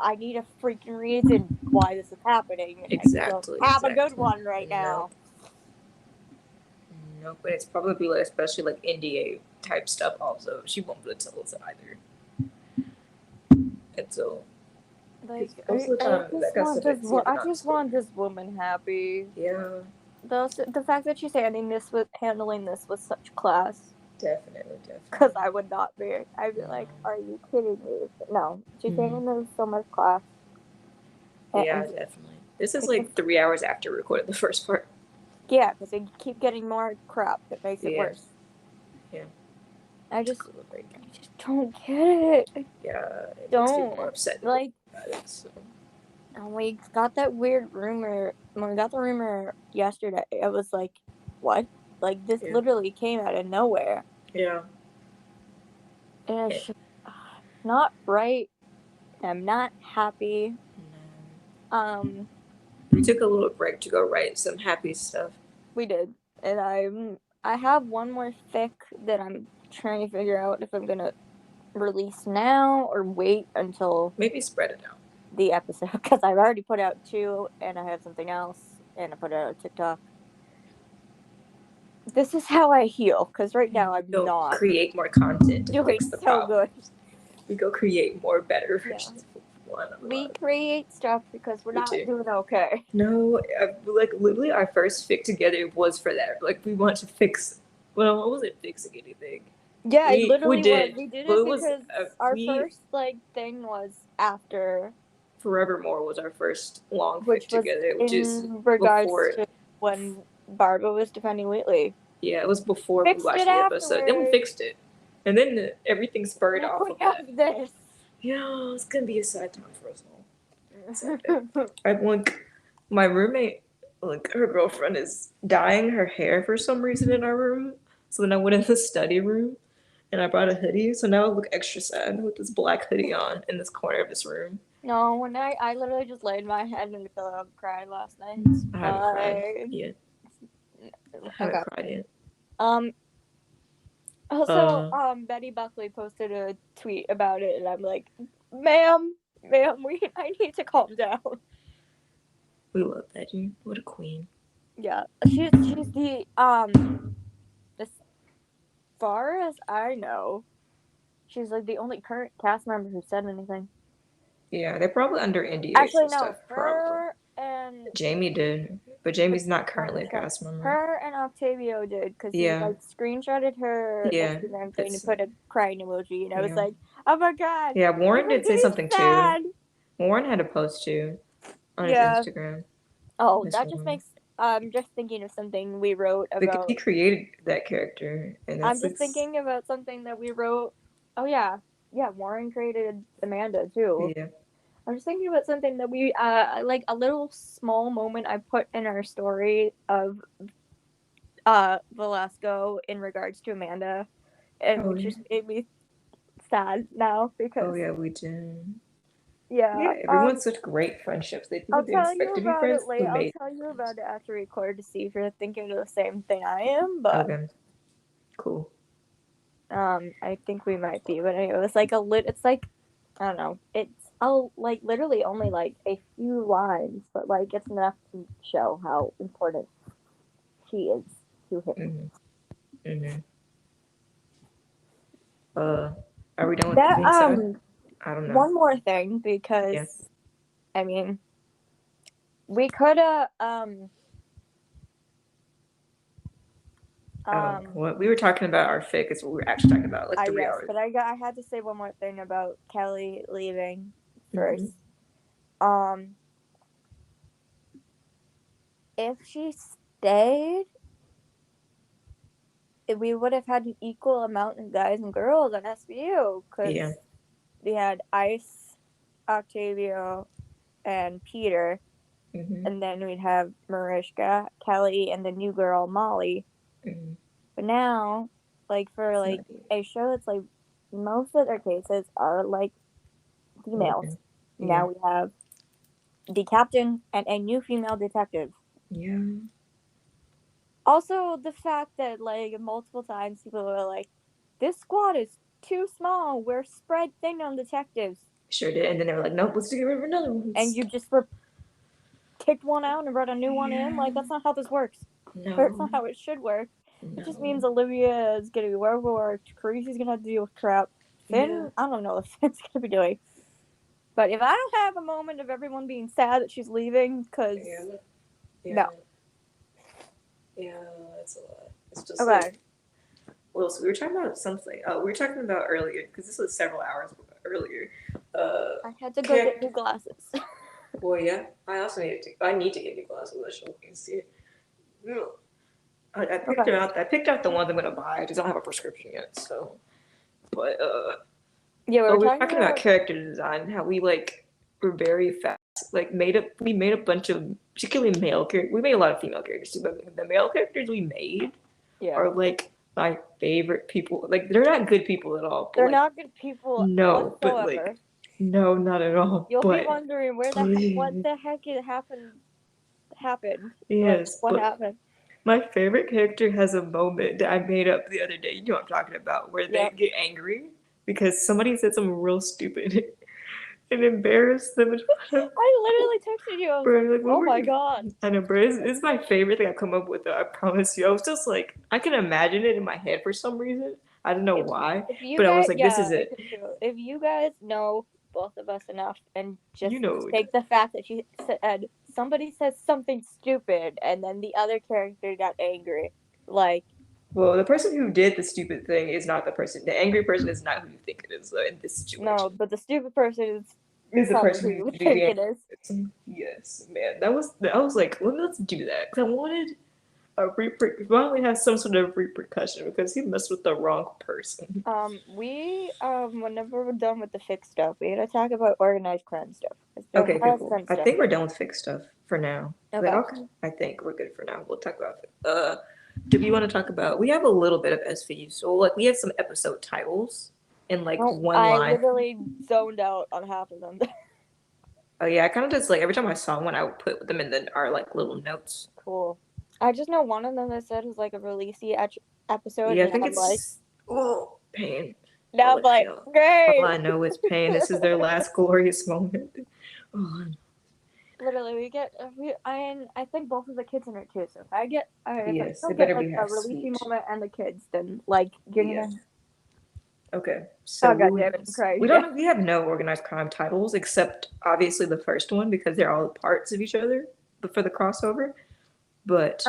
I need a freaking reason why this is happening, and I don't Exactly, have a good exactly. one right Nope. now. Nope. And it's probably like, especially like NDA type stuff also. She won't be able to tell us either. And so, Like because most of the time, that kind of stuff it's either I not just want disclosure. this woman happy. Yeah, The fact that she's handling this with such class, definitely, because definitely. I would not be. I'd be No. like, "Are you kidding me?" No, she's Mm-hmm. handling this with so much class, Yeah, and definitely. This is it like just 3 hours after we recorded the first part. yeah, because they keep getting more crap that makes it Yeah, worse. yeah. I Took just, a little break. I just don't get it. Yeah, it makes me more Don't upset like. about it. So. And we got that weird rumor. When we got the rumor yesterday, I was like, "What?" Like this Yeah, literally came out of nowhere, yeah. and Yeah. it's just, not right. I'm not happy. Um, We took a little break to go write some happy stuff. we did, and I have one more fic that I'm trying to figure out if I'm gonna release now or wait until Maybe spread it out. the episode because I've already put out two, and I have something else, and I put it out on TikTok. This is how I heal because right now I'm Go not create more content to doing fix the so good. problems. We go create more better Yeah. versions of one. We create stuff because we're Me not too. doing okay. No, like literally our first fic together was for that. Like we want to fix. Well, I wasn't fixing anything. Yeah, it We literally was. did, We did but it it was because our we first like thing was after, Forevermore was our first long fic which was together, which is in regards before. to when Barbara was defending Wheatley. Yeah, it was before we Fixed it watched the episode. Then we afterwards. fixed it, and then everything spurred Now off we of that. have this. Yeah, it's gonna be a sad time for us all. Sad day. I like my roommate, like her girlfriend is dyeing her hair for some reason in our room. So then I went in the study room and I brought a hoodie. So now I look extra sad with this black hoodie on in this corner of this room. No, when I literally just laid my head in the pillow and cried last night. I haven't cried I yet. I haven't okay. cried yet. Um, Also, Uh, Betty Buckley posted a tweet about it, and I'm like, ma'am, I need to calm down. we love Betty. What a queen. Yeah, she's the as far as I know, she's like the only current cast member who said anything. Yeah, they're probably under NDAs Actually, and no, stuff. Probably. Jamie did, but Jamie's not currently a cast member. her and Octavio did because he Yeah, like screenshotted her yeah, Instagram thing and it's put a crying emoji, and I was yeah, like, oh my god, yeah. Warren did say everybody's something too. sad. Warren had a post too on his Yeah. Instagram. Oh, Miss that just Warren makes I'm just thinking of something we wrote because he about. created that character, and I'm that's like just thinking about something that we wrote. Oh yeah, yeah. Warren created Amanda too. yeah. I'm just thinking about something that we like a little small moment I put in our story of Velasco in regards to Amanda, and Oh which yeah. just made me sad now Oh because yeah, we did. yeah. Yeah, everyone's such great friendships. They people I'll didn't tell expect you to be about friends. it later. We I'll made tell you friends. about it after record to see if you're thinking of the same thing I am, but Okay, cool. I think we might be, but anyway, it's like I don't know. It's like literally only like a few lines, but like it's enough to show how important she is to him. Mhm. Mhm. Uh, are we done with that That being said? I don't know. one more thing Yeah. because I mean we could have What we were talking about our fic is what we were actually talking about like I 3 hours. but I had to say one more thing about Kelly leaving Mm-hmm. first. Um if she stayed, we would have had an equal amount of guys and girls on SVU because Yeah. we had Ice, Octavio, and Peter, Mm-hmm. and then we'd have Mariska, Kelly, and the new girl Molly. Mm-hmm. But now, like for It's like not good. a show that's like most of their cases are like females. Women. Yeah. Now we have the captain and a new female detective. Yeah. Also, the fact that like multiple times people were like, "This squad is too small. We're spread thin on detectives," Sure did. And then they were like, nope, let's get rid of another and one. you just kicked one out and brought a new one in. Yeah. Like that's not how this works. Or it's No. not how it should work. It just No. means Olivia is gonna be overworked. Carice's gonna have to deal with crap. Yeah. Finn, I don't know what Finn's gonna be doing. But if I don't have a moment of everyone being sad that she's leaving, because Yeah. Yeah. no. Yeah. That's a lot. It's just Okay. like, well, so we were talking about something. We were talking about earlier because this was several hours earlier. I had to go get Character. new glasses. Well, yeah. I also need to. I need to get new glasses. I should see it. Ugh. I picked Okay. it out. I picked out the ones I'm gonna buy. I just don't have a prescription yet. So, but Yeah, we oh, were we were talking talking about about. character design. How we like were very fast. Like made up. We made a bunch of particularly male characters. We made a lot of female characters too, but the male characters we made Yeah. are like my favorite people. Like they're not good people at all, but They're like not good people no, but whatsoever. like no, not at all. You'll be But wondering what please, the heck happened. Like yes, what but happened? my favorite character has a moment that I made up the other day. You know what I'm talking about, where they Yep. get angry because somebody said something real stupid and embarrassed them. I literally texted you. I was like, Bro, like, what "Oh were my you? god." I know, bro. It's my favorite thing I've come up with. Though, I promise you. I was just like, I can imagine it in my head for some reason. I don't know If why, if you but I was guys, like, this yeah, is me it. too. If you guys know both of us enough and just You know, take the fact that she said somebody says something stupid and then the other character got angry, like well, the person who did the stupid thing is not the person. The angry person is not who you think it is, though, in this no, situation. but the stupid person is Is the probably person who who you used to would be think the it is. person. Yes, man. I was like, well, let's do that because I wanted a why don't we have some sort of repercussion because he messed with the wrong person. We whenever we're done with the fixed stuff, we gotta talk about organized crime stuff. There Okay, okay, has cool. been I stuff. think we're done with fixed stuff for now. Like, Okay. okay, I think we're good for now. We'll talk about it. Do we want to talk about? We have a little bit of SVU, so like we have some episode titles in like Well, one I line. literally zoned out on half of them. Oh yeah, I kind of just like every time I saw one, I would put them in our like little notes. Cool. I just know one of them that said was like a Rollisi episode, Yeah, I and it think had like it's Oh, pain. Now All I'm I like, feel. All great. I know is pain. This is their last glorious moment. Oh, Literally, I think both of the kids in it too. So if I yes, still it get better like be a half Rollisi sweet. moment and the kids, then like you're Yeah. gonna. Okay. Oh So god damn it, I'm crying we again. don't we have no organized crime titles except obviously the first one because they're all parts of each other, but for the crossover. But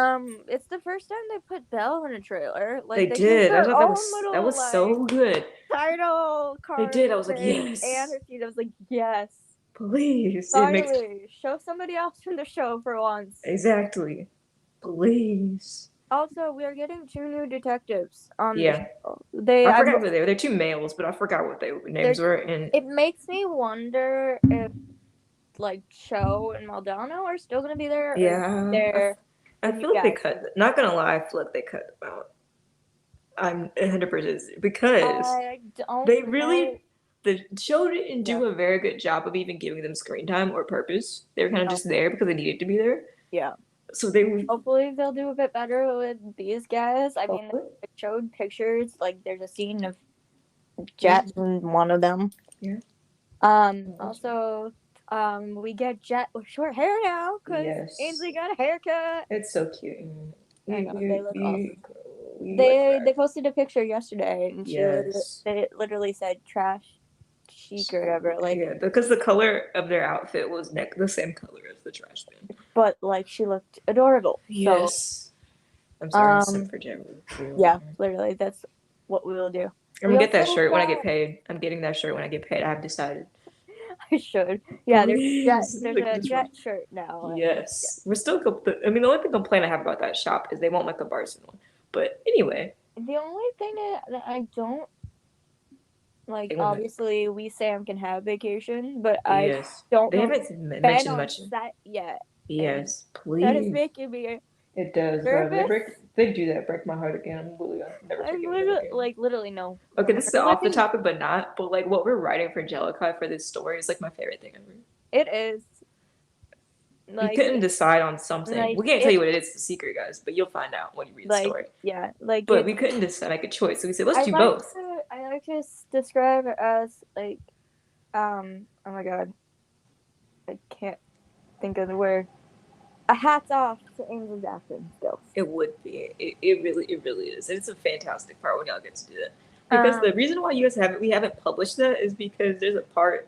It's the first time they put Belle in a trailer. they Like they gave did. I her thought own that little was like so good. title They card did. I was like, thing and yes, her seat. I was like, yes, please. It makes finally, show somebody else from the show for once. exactly. Please. Also, we are getting two new detectives on the Yeah. show. I forgot who they were. They're two males, but I forgot what their They're. names were. And It makes me wonder if like Cho and Maldonado are still gonna be there, or if yeah, they're I the new feel like they guys. cut. Not gonna lie, I feel like they cut them out. I'm 100% because I don't they know. really the show didn't Yeah. do a very good job of even giving them screen time or purpose. They were kind of No. just there because they needed to be there. Yeah. So they were Hopefully they'll do a bit better with these guys. I mean, hopefully, they showed pictures. Like there's a scene of yeah, Jet in one of them. yeah. Also, we get Jet with short hair now because Yes, Ainsley got a haircut. it's so cute. I know they look awesome. We like They that. posted a picture yesterday, and Yes. they literally said trash chic or whatever. Like, Yeah, because the color of their outfit was the same color as the trash bin. but like she looked adorable. So, Yes. I'm sorry, I'm simp for Jim. yeah, literally that's what we will do. I'm We gonna get that also shirt when I get got. paid. I'm getting that shirt when I get paid. I've decided. I should. Yeah, Please, there's like a this one. Jet shirt now. And yeah. Yes, we're still. I mean, the only thing complaint I have about that shop is they won't let the Barson one. But anyway, The only thing that I don't like, they won't let. obviously, we Sam can have vacation, but I Yes, don't they know if haven't it's been mentioned on much. set yet, and Yes, that is please. making me It does, bro. nervous. They do that. Break my heart again. I'm literally never I'm forgiving them literally again. like literally no. Okay, this is We're off the looking. topic, but not. But like what we're writing for Jellicoe for this story is like my favorite thing ever. It is We like couldn't decide on something. We can't tell it you what it is. It's a secret, guys. But you'll find out when you read the like story. yeah like But it. we couldn't decide, make a choice, so we said let's do both. I like to describe it as like oh my god, I can't think of the word. A hats off to Angel's acting skills. It would be. It really is. And it's a fantastic part when y'all get to do that. Because Um, the reason why you guys haven't we haven't published that is because there's a part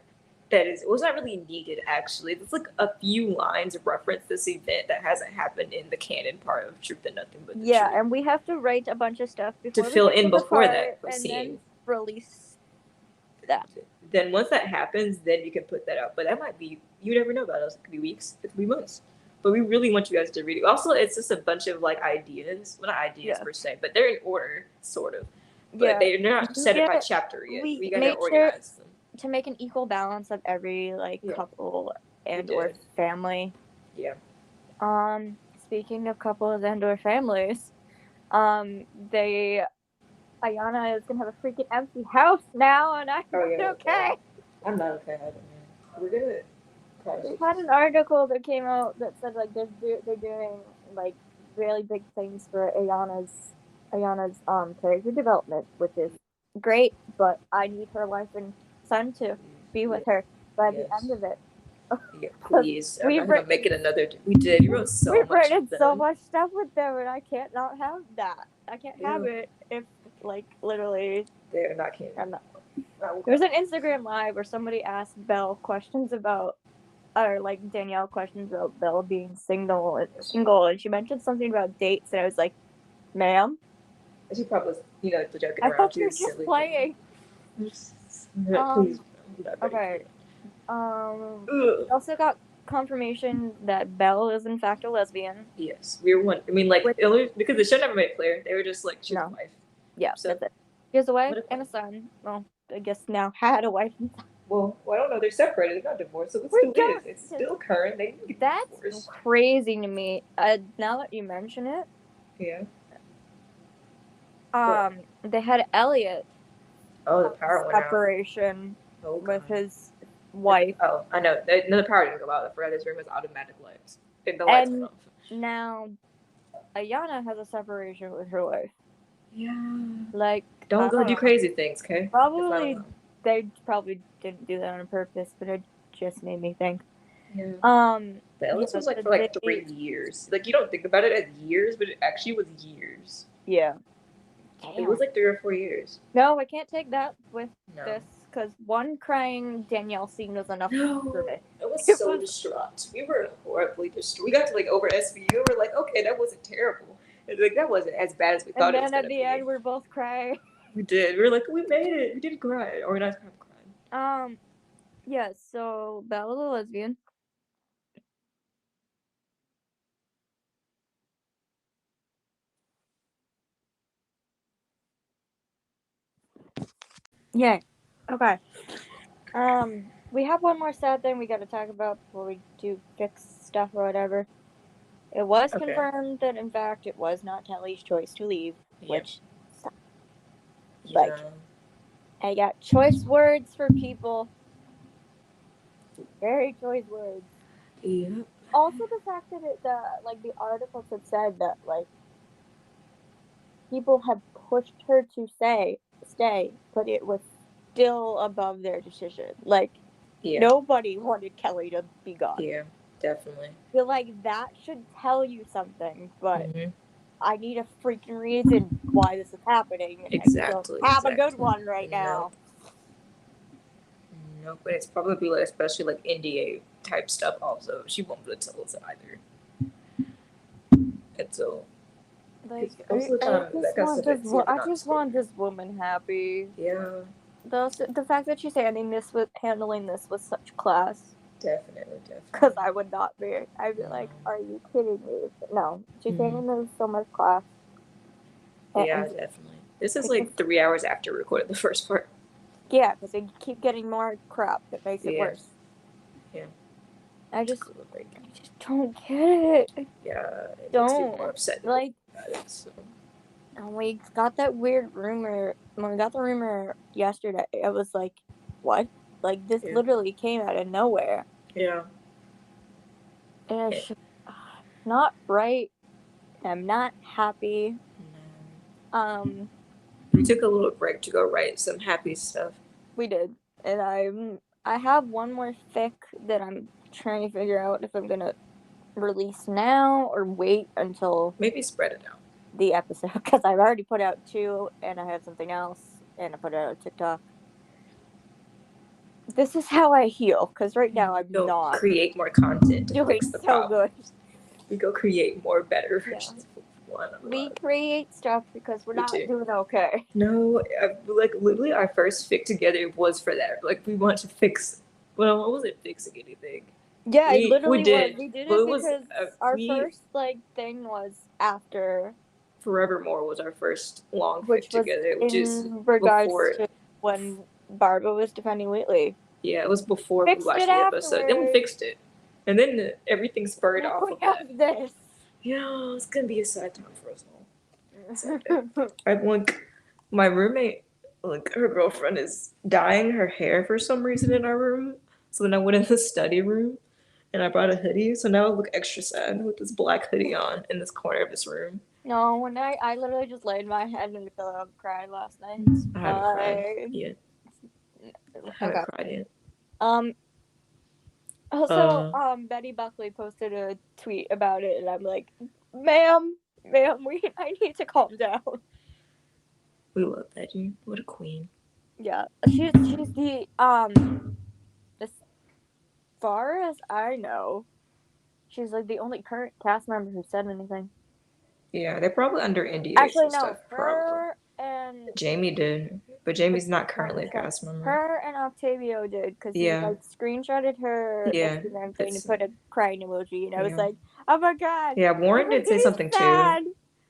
that is it was not really needed actually. It's like a few lines reference this event that hasn't happened in the canon part of Truth and Nothing But the yeah, Truth and we have to write a bunch of stuff to before we fill get in to the before part, that and scene. then release that. Then once that happens, then you can put that out. But that might be you never know about us. It could be weeks. It could be months. But we really want you guys to read it. Also, it's just a bunch of like ideas. Well, not ideas Yeah, per se, but they're in order, sort of. But yeah. they're not We set it by get chapter yet. we We gotta made sure organize them. to make an equal balance of every like Yeah, couple we and or did. family. Yeah. Speaking of couples and or families, they Ayana is gonna have a freaking empty house now, and I'm Oh not yeah. okay. I'm not okay. I don't know. We're gonna They probably. had an article that came out that said like they're doing like really big things for Ayana's character development, which is great. But I need her wife and son to be Yeah. with her by the Yes. end of it. Yeah. Please. I'm we've not gonna written make it another. We did. You wrote so we've much written of so them. much stuff with them, and I can't not have that. I can't have Yeah. it if like literally They're not canon. I'm not. There was an Instagram live where somebody asked Belle questions about, or like Danielle questions about Belle being single, and she mentioned something about dates, and I was like, "Ma'am, She probably was, joking I around thought too, you were just silly playing." thing. Please, I'm not ready Okay. We for it. also got confirmation that Belle is in fact a lesbian. Yes, we were one. I mean, like, With because the show never made it clear. They were just like, she's a no, wife. yeah, So, that's it. She has a wife what if, and a son. Well, I guess now had a wife and son. well, I don't know. They're separated. They're not divorced. So it We still don't. is. It's still current. They didn't get That's divorced. crazy to me. Now that you mention it, Yeah. What? they had Elliot Oh, the power went out. separation Oh, with God. his wife, Oh, I know. No, the power didn't go out. I forgot this room has automatic lights. And the lights went and off. now Ayana has a separation with her wife. Yeah. Like, Don't I go don't do know. crazy things, okay? If I don't Probably know. they probably didn't do that on purpose, but it just made me think. Yeah. The Yeah, illness was like so for like 3 years. Like you don't think about it as years, but it actually was years. yeah. It was Damn. like 3 or 4 years. No, I can't take that with No. this because one crying Danielle scene was enough for No. me. I was It so was, distraught. We were horribly distraught. We got to like over SVU. We're like, okay, that wasn't terrible. And like that wasn't as bad as we and thought it was then at gonna the be. end, we're both crying. We did. We were like, we made it. We didn't cry, or not crying. Um, yeah. So Bella the lesbian. Yeah. Okay. We have one more sad thing we got to talk about before we do fix stuff or whatever. It was Okay. confirmed that in fact it was not Kelly's choice to leave, Yeah. which sucks. Like Yeah. I got choice words for people. Very choice words. Yeah. Also the fact that the articles had said that like people had pushed her to stay, but it was still above their decision. Like Yeah. nobody wanted Kelly to be gone. Yeah. Definitely. I feel like that should tell you something, but Mm-hmm. I need a freaking reason why this is happening, and I don't Exactly. have a good Exactly. one right Nope. now. Nope. And it's probably like, especially like NDA type stuff. Also, she won't be able to tell us either. And so, because Like most of the time that got stuff it's either I not just want disclosure. this woman happy. Yeah. The fact that she's handling this with such class, Definitely. because Definitely. I would not be. I'd be like, No. "Are you kidding me?" No, she's Mm-hmm. handling this with so much class, Yeah. and Definitely. This is it just like 3 hours after we recorded the first part. yeah, because they keep getting more crap that makes it Yeah. worse. Yeah. I Took just a little break. I just don't get it. Yeah. It makes me more Don't upset like. about it. So. And we got that weird rumor. When we got the rumor yesterday, I was like, "What?" Like this Yeah. literally came out of nowhere, Yeah. and It, it's just not right. I'm not happy. no. Um, We took a little break to go write some happy stuff. we did, and I have one more fic that I'm trying to figure out if I'm gonna release now or wait until Maybe spread it out. the episode because I've already put out two, and I have something else, and I put it out on TikTok. This is how I heal because right now I'm Go not create more content to doing fix the so good. problems. We go create more better Yeah. versions of one. We create stuff because we're Me not too. doing okay. No, like literally our first fic together was for that. Like we wanted to fix. Well, I wasn't fixing anything. Yeah, it We literally was. did, We did but it it was because our we first thing was after, Forevermore was our first long fic which was together, which is in regards before. to when Barbara was defending Wheatley. Yeah, it was before we Fixed watched it the episode. Then we afterwards. fixed it, and then everything spurred Now off we of that. have this. Yeah, it's gonna be a sad time for us all. Sad day. I like my roommate, like her girlfriend is dyeing her hair for some reason in our room. So then I went in the study room and I brought a hoodie. So now I look extra sad with this black hoodie on in this corner of this room. No, when I literally just laid my head in the pillow and cried last night. It's I haven't cried fine. yet. I haven't Okay. cried yet. Um, Also, Uh, Betty Buckley posted a tweet about it, and I'm like, ma'am, I need to calm down. we love Betty. What a queen. Yeah, she's the as far as I know, she's like the only current cast member who said anything. Yeah, they're probably under NDAs Actually, and no, stuff. Probably. her and Jamie did, but Jamie's not currently a okay, cast member. her and Octavio did because he Yeah, like screenshotted her yeah, Instagram thing and it's put a crying emoji, and I was yeah, like, oh my god, yeah. Warren did say everybody's something too. sad.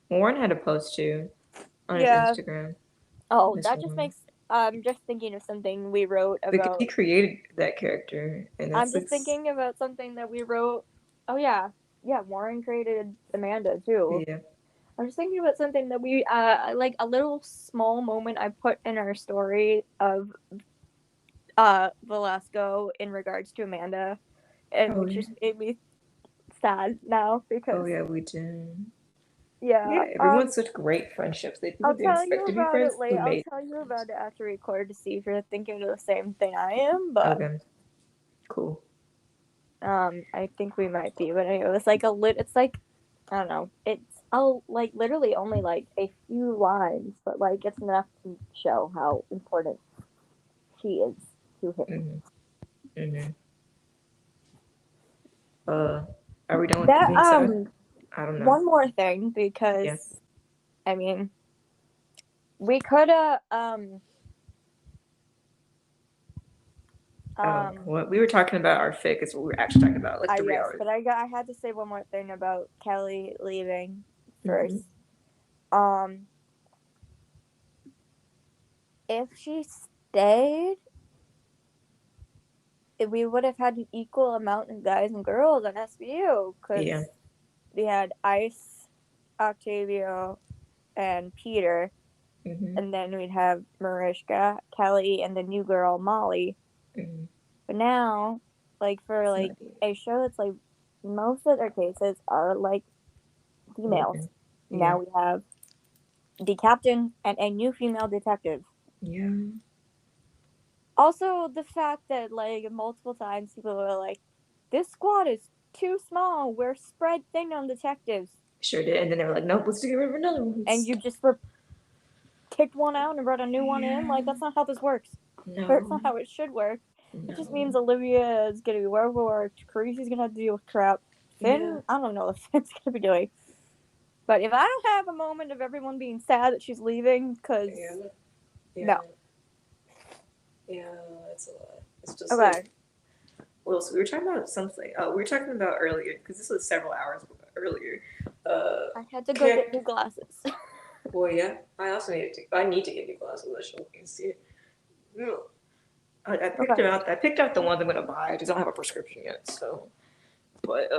Warren had a post too on his Yeah. Instagram. Oh, Miss that just Warren makes. I'm just thinking of something we wrote because he about. created that character, and I'm that's just like, thinking about something that we wrote. Oh yeah, yeah. Warren created Amanda too. yeah. I'm just thinking about something that we like a little small moment I put in our story of Velasco in regards to Amanda, and Oh which yeah. just made me sad now Oh because yeah, we did. Yeah. everyone's such great friendships. They I'll didn't tell expect you to be about friends. it They later. I'll made tell you friends. about it after record to see if you're thinking of the same thing I am. But Okay, cool. I think we might be. But anyway, it's like It's like I don't know. It's like literally only like a few lines, but like it's enough to show how important she is to him. Mhm. Mhm. Uh, are we done with the That pink side? I don't know. one more thing Yeah. because I mean we could have um What we were talking about our fic is what we were actually talking about, like I 3 hours. but I had to say one more thing about Kelly leaving Mm-hmm. first. Um if she stayed, we would have had an equal amount of guys and girls on SVU Yeah. because we had Ice, Octavio, and Peter, Mm-hmm. and then we'd have Mariska, Kelly, and the new girl Molly. Mm-hmm. But now, like for It's like not good. a show that's like most of their cases are like females. Women. Yeah. Now we have the captain and a new female detective. Yeah. Also, the fact that like multiple times people were like, "This squad is too small. We're spread thin on detectives," Sure did. And then they were like, nope, let's get rid of another and one. you just kicked one out and brought a new one in. Like Yeah. that's not how this works. Or it's No. not how it should work. It just No. means Olivia is gonna be overworked. Carisi's gonna have to deal with crap. Yeah. Finn, I don't know what Finn's gonna be doing. But if I don't have a moment of everyone being sad that she's leaving, because Yeah. Yeah. no. Yeah. It's a lot. It's just Okay. like, well, so we were talking about something. We were talking about earlier, because this was several hours earlier. I had to go get Character. new glasses. Well, yeah. I also need to. I need to get new glasses. I should can see it. Ugh. I picked Okay. them out. I picked out the ones I'm gonna buy. I just don't have a prescription yet. So, but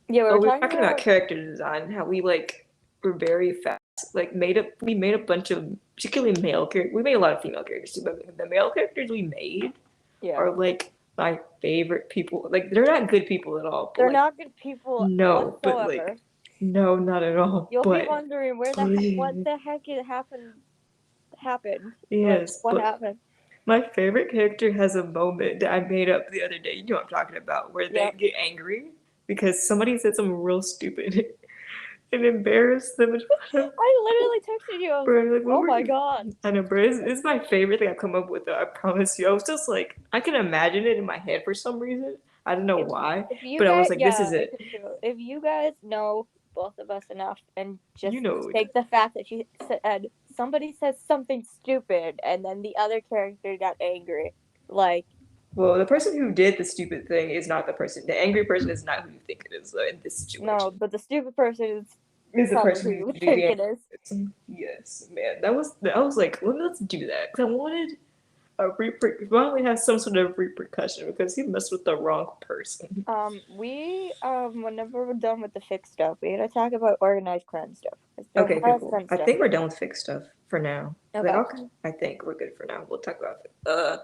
Yeah, we oh, were we were talking talking about about. character design. How we like were very fast. Like made up. We made a bunch of particularly male characters. We made a lot of female characters too, but the male characters we made Yeah. are like my favorite people. Like they're not good people at all. But They're like not good people no, but whatsoever. like no, not at all. You'll be But wondering what please, the heck it happened. Like yes. what But happened? my favorite character has a moment that I made up the other day. You know what I'm talking about, where they Yep. get angry because somebody said something real stupid and embarrassed them in front of. I literally texted you. I was like, Bro, like, what "Oh were my you? god!" I know, bro. It's my favorite thing I've come up with. Though, I promise you. I was just like, I can imagine it in my head for some reason. I don't know If why, if you but I was guys, like, this yeah, is I it. could too. If you guys know both of us enough and You just know it. take the fact that she said somebody says something stupid and then the other character got angry, like Well, the person who did the stupid thing is not the person. The angry person is not who you think it is though, in this no, situation. but the stupid person is Is the probably person who who you would should be the think angry it is. person. Yes, man. That was. I was like, let's do that because I wanted a why don't we have some sort of repercussion because he messed with the wrong person. We whenever we're done with the fixed stuff, we gotta talk about organized crime stuff. It's been Okay, a okay, lot of cool. fun I stuff. think we're done with fixed stuff for now. Like, Okay. okay, I think we're good for now. We'll talk about it.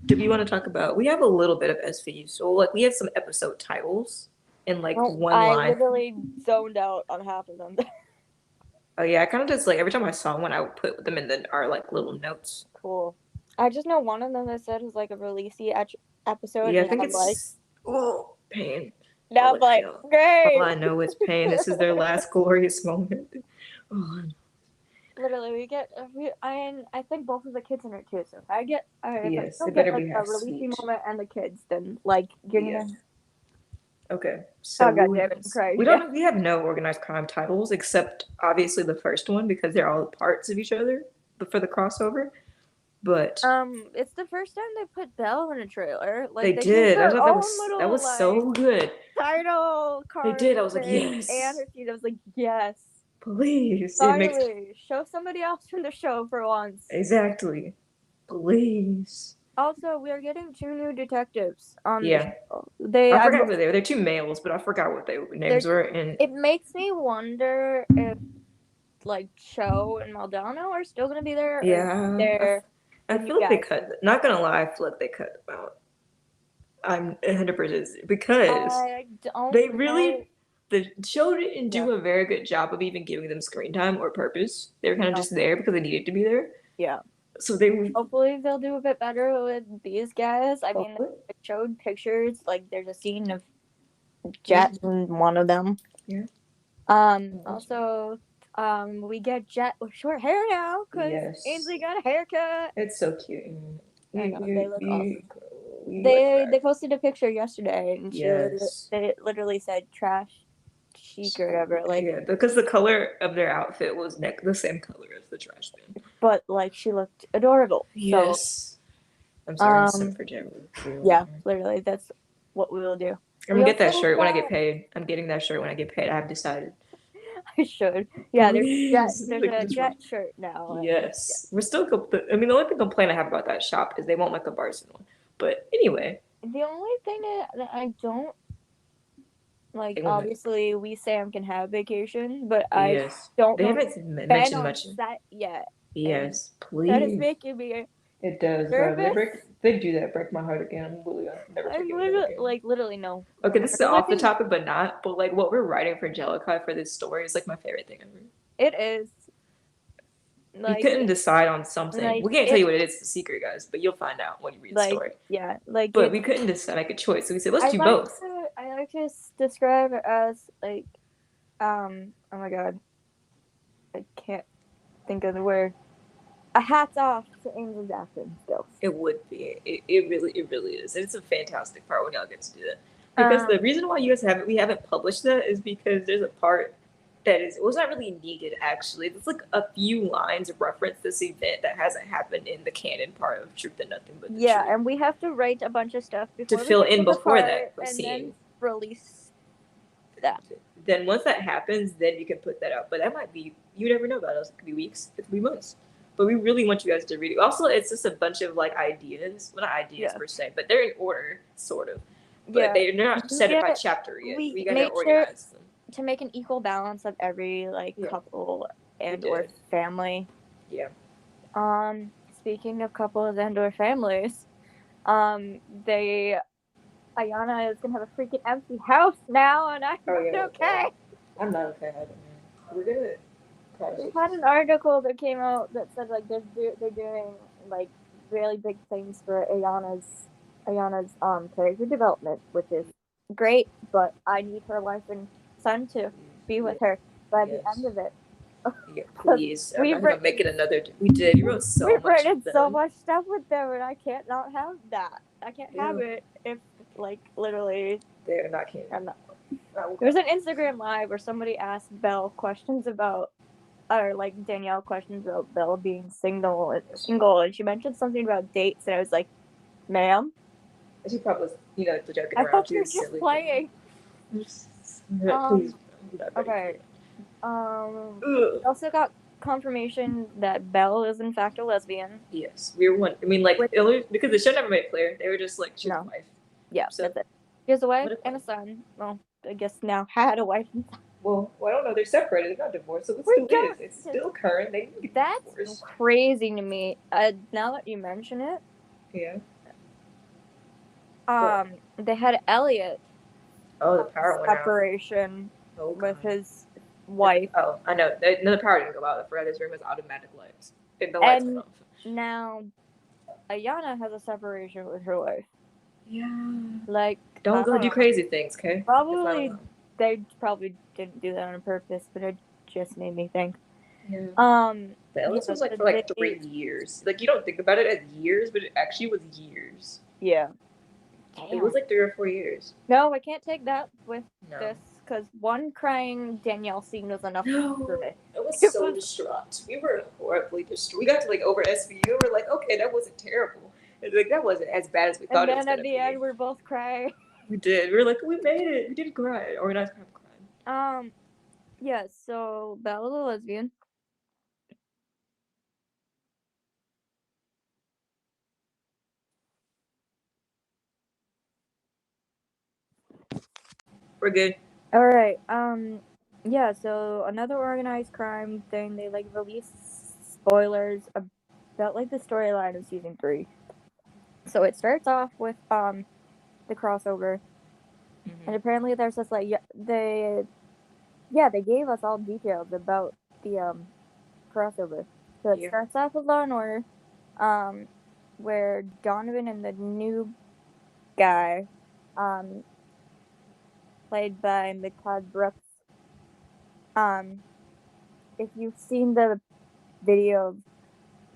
Do we want to talk about? We have a little bit of SVU, so like we have some episode titles in like Well, one I line. literally zoned out on half of them. Oh yeah, I kind of just like every time I saw one, I would put them in our like little notes. Cool. I just know one of them that said is like a Rollisi episode, Yeah, I and think it's pain. now All I'm I like, feel, all great. I know is pain. This is their last glorious moment. Oh, Literally, we get I think both of the kids in it too. So if I yes, don't it get better like be a half Rollisi sweet. moment and the kids, then like you're Yeah. gonna. Okay, so Oh god damn it, I'm crying we again. don't we have no organized crime titles except obviously the first one because they're all parts of each other, but for the crossover. But It's the first time they put Belle in a trailer. they Like they gave did. I her thought own that little was like so good. title They card did. I was like, thing and yes, her feet. I was like, yes, please. It makes finally show somebody else from the show for once. exactly, please. Also, we are getting two new detectives on the Yeah, show. I forgot who they were. They're two males, but I forgot what their They're. names were. And It makes me wonder if like Cho and Maldonado are still gonna be there, or yeah, they're I the new feel like they guys. cut. Not gonna lie, I feel like they cut them out. I'm 100% because I don't they really know. the show didn't do a very good job of even giving them screen time or purpose. They were kind of just there because they needed to be there. Yeah. So they hopefully they'll do a bit better with these guys. I mean, they showed pictures. Like, there's a scene of Jet in one of them. Yeah. Also, we get Jet with short hair now because Ainsley got a haircut. It's so cute. I know, they look awesome. They posted a picture yesterday, and they literally said trash chic or whatever. Like, yeah, because the color of their outfit was the same color as the trash bin. But like, she looked adorable. Yes. So, I'm sorry, I'm for Jen. Yeah, literally, that's what we will do. I'm gonna get that shirt when I get paid. I'm getting that shirt when I get paid. I have decided. I should. Yeah, there's a Jet shirt now. Yes. We're still, I mean, the only complaint I have about that shop is they won't like a Barson one. But anyway. The only thing that I don't like, obviously, we Sam can have vacation, but I don't they know haven't mentioned much set yet. Yes, please. That is making me it does, nervous. Bro. They do that, break my heart again. Literally no. Okay, this is off the topic, but not. But like what we're writing for Angelica for this story is like my favorite thing ever. It is. Like, we couldn't decide on something. Like, we can't tell you what it is. It's a secret, guys. But you'll find out when you read the story. Yeah, like. But we couldn't decide, make a choice, so we said let's do both. I like to describe it as like, oh my god, I can't think of the word. A hats off to Angel's acting skills. It would be. It really is. And it's a fantastic part when y'all get to do that. Because the reason why you guys we haven't published that is because there's a part that was not really needed actually. It's like a few lines reference this event that hasn't happened in the canon part of Truth and Nothing But the Truth. And we have to write a bunch of stuff before to fill in before that and then release that. Then once that happens, then you can put that out. But that might be, you never know about us. It could be weeks, it could be months. But we really want you guys to read it. Also, it's just a bunch of like ideas. Well, not ideas per se, but they're in order, sort of. But they're not set by chapter yet. We gotta organize them. To make an equal balance of every couple and or family. Yeah. Speaking of couples and or families, Ayana is gonna have a freaking empty house now, and I'm not okay. I'm not okay. We're gonna. We had an article that came out that said like they're doing like really big things for Ayana's character development, which is great. But I need her wife and son to be with her by the end of it. Yeah, please. I'm not gonna make it another. We did. You wrote so much. We've written so much stuff with them, and I can't not have that. I can't have it if like literally. They're not kidding. I'm not. There's an Instagram live where somebody asked Belle questions about. Or like Danielle questions about Belle being single, and she mentioned something about dates, and I was like, "Ma'am." She probably was, the joking around. I thought you were just playing. Please. Okay. We also got confirmation that Belle is in fact a lesbian. Yes, we were one. I mean, like because the show never made it clear. They were just like, she's a wife. Yeah, so, that's it. She has a wife and a son. Well, I guess now had a wife and son. Well, I don't know. They're separated. They're not divorced, so it still is. It's still current. They can get divorced. That's crazy to me. Now that you mention it. Yeah. They had Elliot. Oh, the power went out. Separation with his wife. Oh, I know. No, the power didn't go out. I forgot his room has automatic lights. And the lights went off. Now, Ayana has a separation with her wife. Yeah. Like, don't go do crazy things, okay? They probably didn't do that on purpose, but it just made me think. Yeah. The Ellis was like for like 3 years. Like, you don't think about it as years, but it actually was years. Yeah. Damn. It was like 3 or 4 years. No, I can't take that with this, because one crying Danielle scene was enough for me. I was so distraught. We were horribly distraught. We got to like over SVU. We're like, okay, that wasn't terrible. And like that wasn't as bad as we thought it was. And then at the end, we're both crying. We did. We were like, we made it. We didn't cry, or not crying. Yeah. So Bella's a lesbian. We're good. All right. Yeah. So another organized crime thing. They like release spoilers about like the storyline of season 3. So it starts off with the crossover, and apparently there's this like Yeah, they gave us all details about the crossover. So it Yeah. starts off with Law and Order, um, where Donovan and the new guy, um, played by Mikael Brooks. Um, if you've seen the video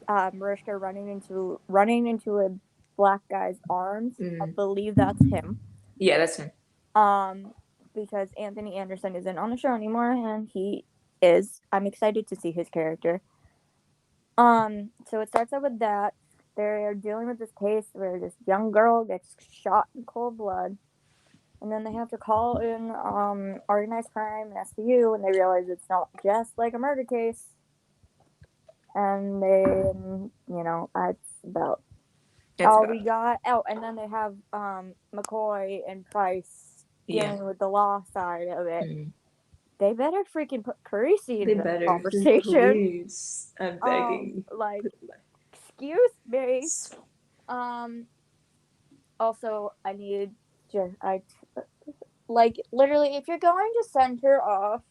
of Mariska running into a black guy's arms, I Mm. believe that's him. Yeah, that's him. Um, because Anthony Anderson isn't on the show anymore, and he is. I'm excited to see his character. So it starts out with that. They're dealing with this case where this young girl gets shot in cold blood, and then they have to call in organized crime and SVU, and they realize it's not just like a murder case. And then that's about That's all about we got. Oh, and then they have McCoy and Price it. Yeah. dealing with the law side of it. Mm. They better freaking put Carisi They in the better. conversation. Please. I'm begging. Like, excuse me. Um, Also, I need just I like literally if you're going to send her off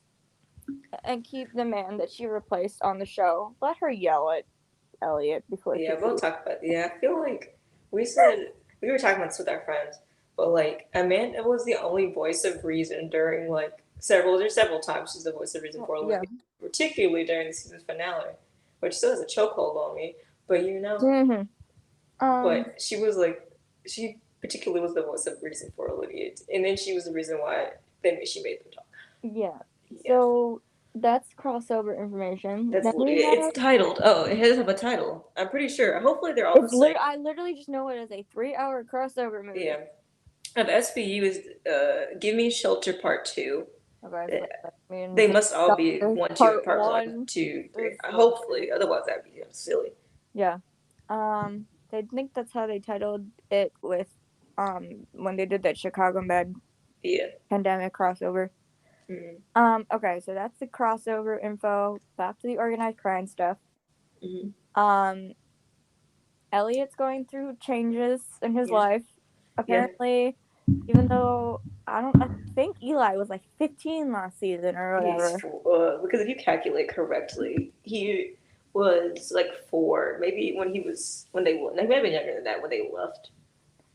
and keep the man that she replaced on the show, let her yell at Elliot before she Yeah, we'll leaves. talk about. Yeah, I feel like we were talking about this with our friends, but like Amanda was the only voice of reason during like several times she's the voice of reason for Yeah. Olivia, particularly during the season finale, which still has a chokehold on me. But Mm-hmm. but she particularly was the voice of reason for Olivia, and then she was the reason why she made them talk. Yeah. Yeah, So that's crossover information. that's Then we it's have titled. Oh, it has have a title. I'm pretty sure. Hopefully, they're all the it's same. I literally just know it as a 3-hour crossover movie. Yeah. Of SVU is Give Me Shelter Part 2. Okay, so that means They must all be Shelter 1, 2, Part Part 1, One 2, 3. is Hopefully, otherwise that'd be silly. yeah. I think that's how they titled it with when they did that Chicago Med Yeah. pandemic crossover. Mm-hmm. Okay, so that's the crossover info. Back to the organized crime stuff. Mm-hmm. Um, Elliot's going through changes in his Yeah. life. Yeah. Apparently, even though I think Eli was like 15 last season or He's whatever. 4. Because if you calculate correctly, he was like 4. Maybe when they might have been younger than that when they left.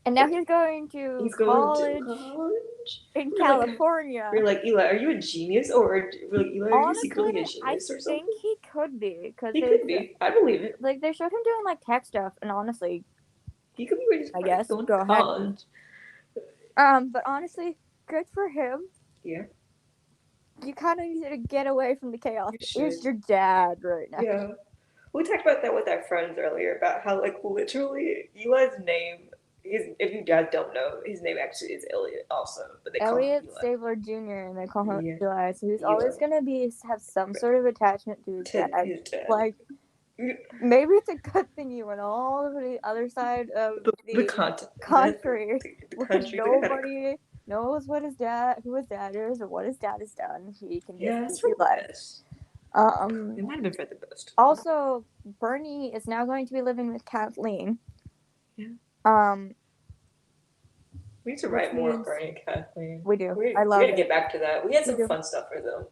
And now Like he's going to he's going to college college. in We're like, California. we're like Eli, are you a genius, or we're like Eli, are you Honestly, secretly a I genius or think something? he could be because He could be. I believe it. they showed him doing like tech stuff, and honestly, He could be I ready guess going to go ahead. college. But honestly, good for him. Yeah, You kind of need to get away from the chaos. you should. It's your dad right now. Yeah. We talked about that with our friends earlier about how, like, literally, Eli's name, if you guys don't know, his name actually is Elliot also, but they call him Elliot Eli. Stabler Jr. and they call him Yeah, Eli, so he's Eli. always gonna have some sort of attachment to his To dad. his dad. Like maybe it's a good thing you went all the way to the other side of The the content. country The where country. nobody knows who his dad is, or what his dad has done. He can just Yeah, be it's for the Eli. best. Um. It might have been for the best. Also, Bernie is now going to be living with Kathleen. Yeah. Um. We need to Which write more of means Bernie and Kathleen. we do. We I we got love to it. get back to that. We had We some do. fun stuff for them.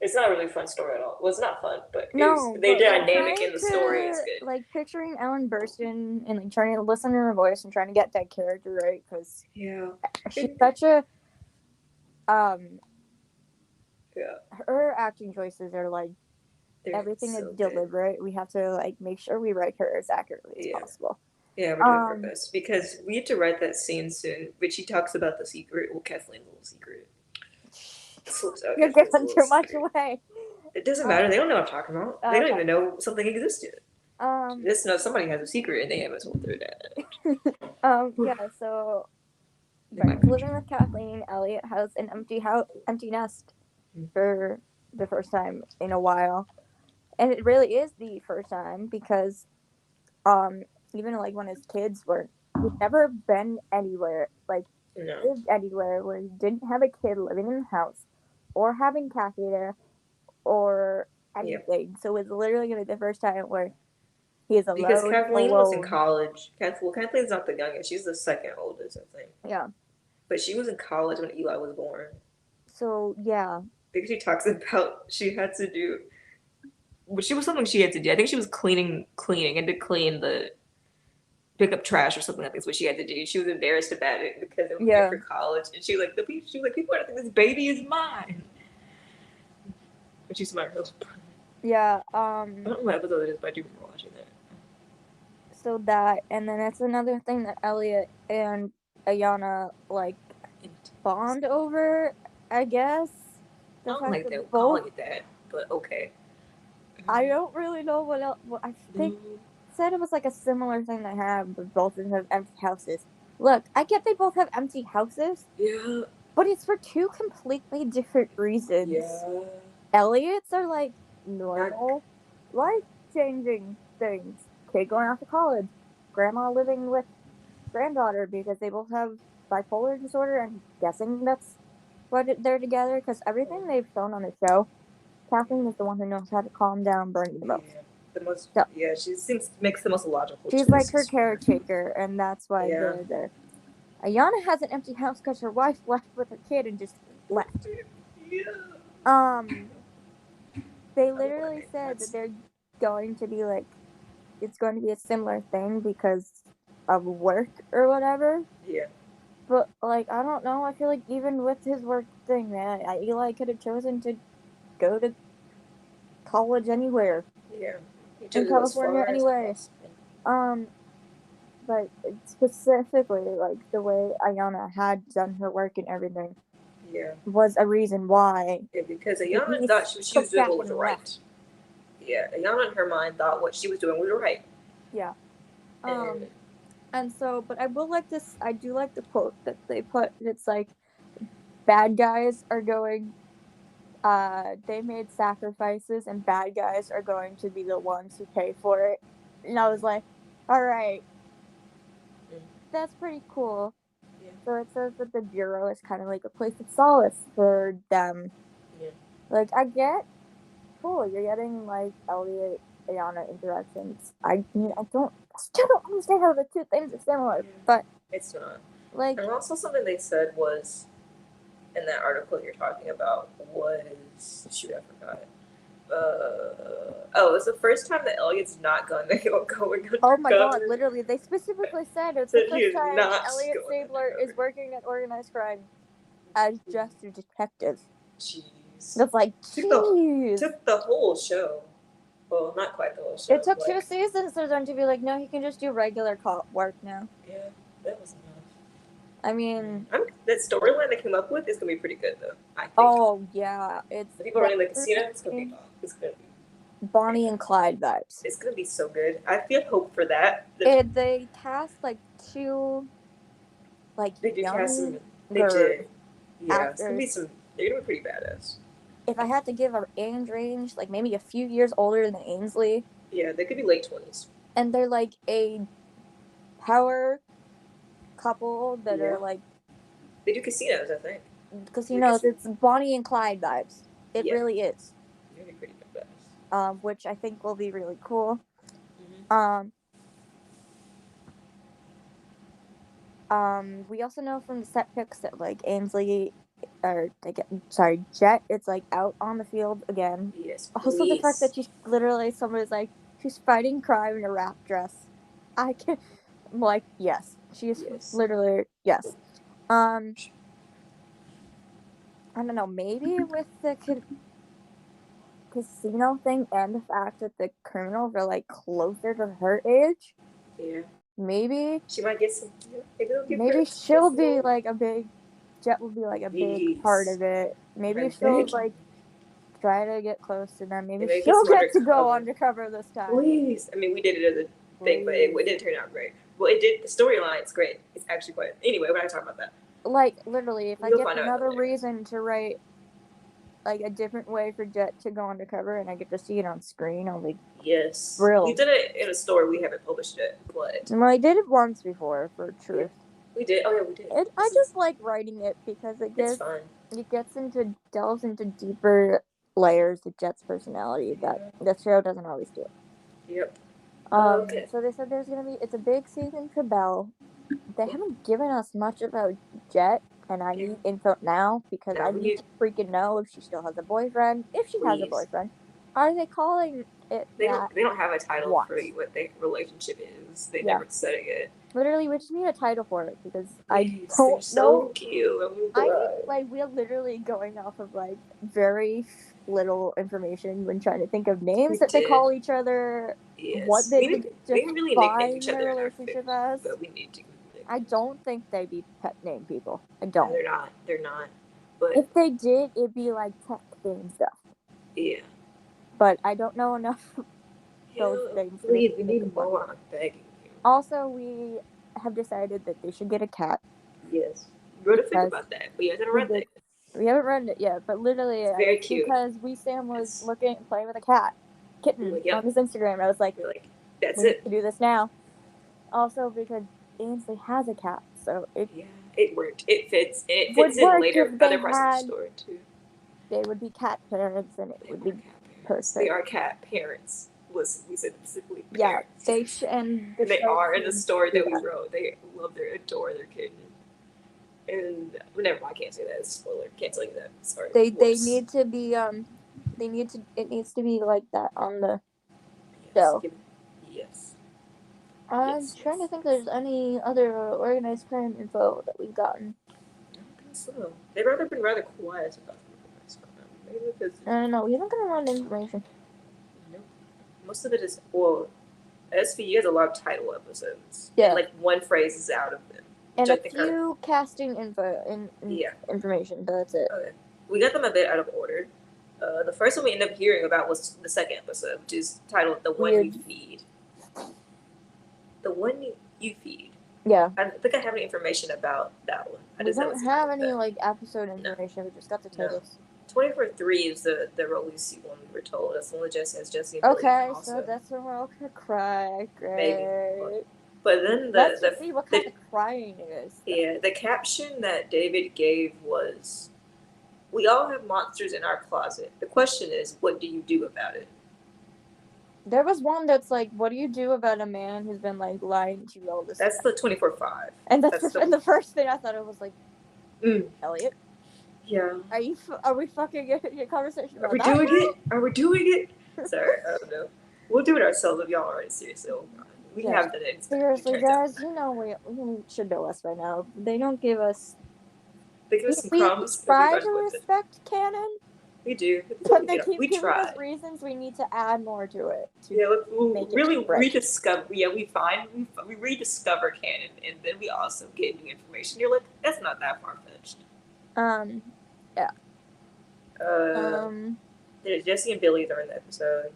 It's not a really fun story at all. Well, it's not fun, but No, they but like dynamic trying in the story is to good. like picturing Ellen Burstyn and like trying to listen to her voice and trying to get that character right because Yeah. she's such a Yeah. her acting choices are like They're everything is so good. deliberate. We have to like make sure we write her as accurately as Yeah. possible. Yeah, we're doing our best because we have to write that scene soon, which she talks about the secret. Well, Kathleen's little secret. You're giving too much away. It doesn't matter. They don't know what I'm talking about. They don't Okay. even know something existed. Just know somebody has a secret and they haven't told their dad. Yeah. So Bernie's living with Kathleen. Elliot has an empty nest for the first time in a while, and it really is the first time because even like when his kids were, he'd never been anywhere like No. lived anywhere where he didn't have a kid living in the house or having Kathy there or anything. Yep. So it's literally gonna be the first time where he is Because alone. Kathleen was in college. Kathleen's not the youngest. She's the second oldest, I think. Yeah. But she was in college when Eli was born. So yeah. think she talks about she had to do, which she was something she had to do. I think she was cleaning, and to clean the pick up trash or something like this. What she had to do. She was embarrassed about it because it was good Yeah. for college, and she was like people are like this baby is mine. But she's my real. Yeah. I don't know what episode it is, but I do remember watching that. So that, and then it's another thing that Elliot and Ayana like bond over, I guess. I The don't fact like that that both, calling it that, but okay. I don't really know what else. What I think said it was like a similar thing they have, but both of them have empty houses. Look, I get they both have empty houses, Yeah. but it's for two completely different reasons. Yeah. Elliot's are like Not, normal, life changing things. Kid going off to college, grandma living with granddaughter because they both have bipolar disorder. I'm guessing that's why they're together because everything they've shown on the show, Kathleen is the one who knows how to calm down Bernie the yeah. most. The most. So Yeah, she seems makes the most logical she's like her choices for her. caretaker, and that's why Yeah. they're there. Ayana has an empty house because her wife left with her kid and just left. Yeah. They I don't literally mind. said that That's they're going to be like, it's going to be a similar thing because of work or whatever. yeah. But like, I don't know. I feel like even with his work thing, man, Eli could have chosen to go to college anywhere Yeah. You in chose to go as California far as anyway. possible. Um, but specifically, like the way Ayana had done her work and everything Yeah. was a reason why Yeah, because he Ayana thought she was took doing back what was and right. left. Yeah, Ayana in her mind thought what she was doing was right. Yeah. And And so, but I will like this. I do like the quote that they put. It's like, bad guys are going. They made sacrifices, and bad guys are going to be the ones who pay for it. And I was like, all right, that's pretty cool. yeah, So it says that the bureau is kind of like a place of solace for them. yeah, Like, I get, cool, you're getting like Elliot, Ayana interactions. I mean, I still don't understand how the two things are similar, but it's not. like, And also something they said was in that article you're talking about was shoot, I forgot. Oh, it's the first time that Elliot's not going to go going oh my god, undercover. literally, they specifically said it's So the he first is time not Elliot going Stabler is undercover. working at organized crime as just a detective. Jeez. That's like, jeez. Took the whole show. Well, not quite the whole show. It took like, 2 seasons for them to be like, no, he can just do regular cop work now. Yeah, that was enough. I mean, that storyline they came up with is gonna be pretty good though. I think. oh yeah, it's the people running the casino. It's gonna be It's gonna be Bonnie and Clyde vibes. It's gonna be so good. I feel hope for that. They cast like 2 like They do cast some. They younger did. Yeah, it's gonna be actors. some. They're gonna be pretty badass. If I had to give an age range, like maybe a few years older than Ainsley. Yeah, they could be late 20s. And they're like a power couple that are like. They do casinos, I think. Casinos. It's Bonnie and Clyde vibes. It really is. They're gonna be pretty badass. Which I think will be really cool. We also know from the set pics that like Ainsley, Jet, it's like out on the field again. Yes. Also, the fact that she's literally somebody's like she's fighting crime in a wrap dress. I'm like, yes, she is literally yes. I don't know, maybe with the casino thing and the fact that the criminals are like closer to her age. Yeah. Maybe she might get some. Maybe she'll be like a big. Jet will be like a big part of it. Maybe she'll like try to get close to them. Maybe she'll get to go undercover this time. Please. I mean, we did it as a thing, but it didn't turn out great. Well, it did. The storyline's great. It's actually quite. Anyway, we're not talking about that. Like literally, if I get another reason to write like a different way for Jet to go undercover, and I get to see it on screen, I'll be thrilled. You did it in a story we haven't published it, but well, I did it once before for Truth. Yeah. We did. Oh yeah, we did. I just like writing it because it delves into deeper layers of Jet's personality that the show doesn't always do. Yep. So they said it's a big season for Belle. They haven't given us much about Jet And I Yeah. need info now because Now I we need need, to freaking know if she still has a boyfriend. If she has a please. boyfriend, are they calling it They that? don't have a title What? for what their relationship is. They Yeah. never said it yet. Literally, we just need a title for it because I Please, they're don't so know. cute. Oh my I need, god. like, we're literally going off of, like, very little information when trying to think of We names that they did. call each other, what Yes. they would We didn't really nickname define each their other in our relationship fics, as. but we need to I nickname. don't think they'd be pet name people. I No, don't. they're not. They're not. But If they did, it'd be, like, tech theme stuff. yeah. But I don't know enough of those Yeah, things to please, maybe we think of need one. more. I'm begging you. Also, we have decided that they should get a cat Yes. We wrote a fic because about that, but you haven't we read did. that yet. We haven't read it yet, but literally, It's very it's cute. because Sam was It's playing with a cat, we're kitten, like, on yep. his Instagram. I was like, We're like, that's we need it. to do this now. Also, because Ainsley has a cat, so it Yeah, it worked. It fits. It would fits in work later if other parts of the story too. they would be cat parents, and it They would are be cat parents. They perfect. are cat parents. Was we said specifically Yeah, parents, and the and they show are in the should story do that we that. wrote. They love their adore their kitten. And never mind, I can't say that. It's a spoiler. Can't tell you that. Sorry. They Whoops. need to be it needs to be like that on the Yes. show. Yes. I'm Yes. trying to Yes. think if there's any other organized crime info that we've gotten. I don't think so. They've rather been rather quiet about the maybe because I don't know. We haven't gotten a lot of information. you know, most of it is well. SVU has a lot of title episodes, and Yeah, like one phrase is out of them, which and I a think are few casting info yeah. information, but that's it. Okay, we got them a bit out of order. The first one we ended up hearing about was the second episode, which is titled "The One Weird. You Feed." The one you feed. Yeah. I don't think I have any information about that one. I We just know don't it's have titled any that. like episode No, information. We just got the no. titles. 24/3 is the Rollisi one we were told. That's the one that Jesse has Jesse and Billy Okay, so also. that's when we're all gonna cry. Maybe. Great. But then Let's just see what kind of crying it is. yeah, the caption that David gave was, "We all have monsters in our closet. The question is, what do you do about it?" There was one that's like, "What do you do about a man who's been like lying to you all this That's time?" the 24/5. And That's and the first thing I thought it was like, mm, Elliot, yeah. are we fucking getting a conversation Are about we that doing now? it? Are we doing it? Sorry, I don't know. We'll do it ourselves if y'all aren't seriously. Oh god, we Yeah. have done it. It Seriously, turns out guys, you know we should know us by now. They don't give us. they give us some We crumbs and we try run to with it. respect canon, We do, but they keep we giving try. us reasons we need to add more to it. Yeah, we'll make it really right. rediscover. Yeah, we rediscover canon, and then we also get new information. You're like, that's not that far fetched. Yeah. Jesse and Billy are in the episode.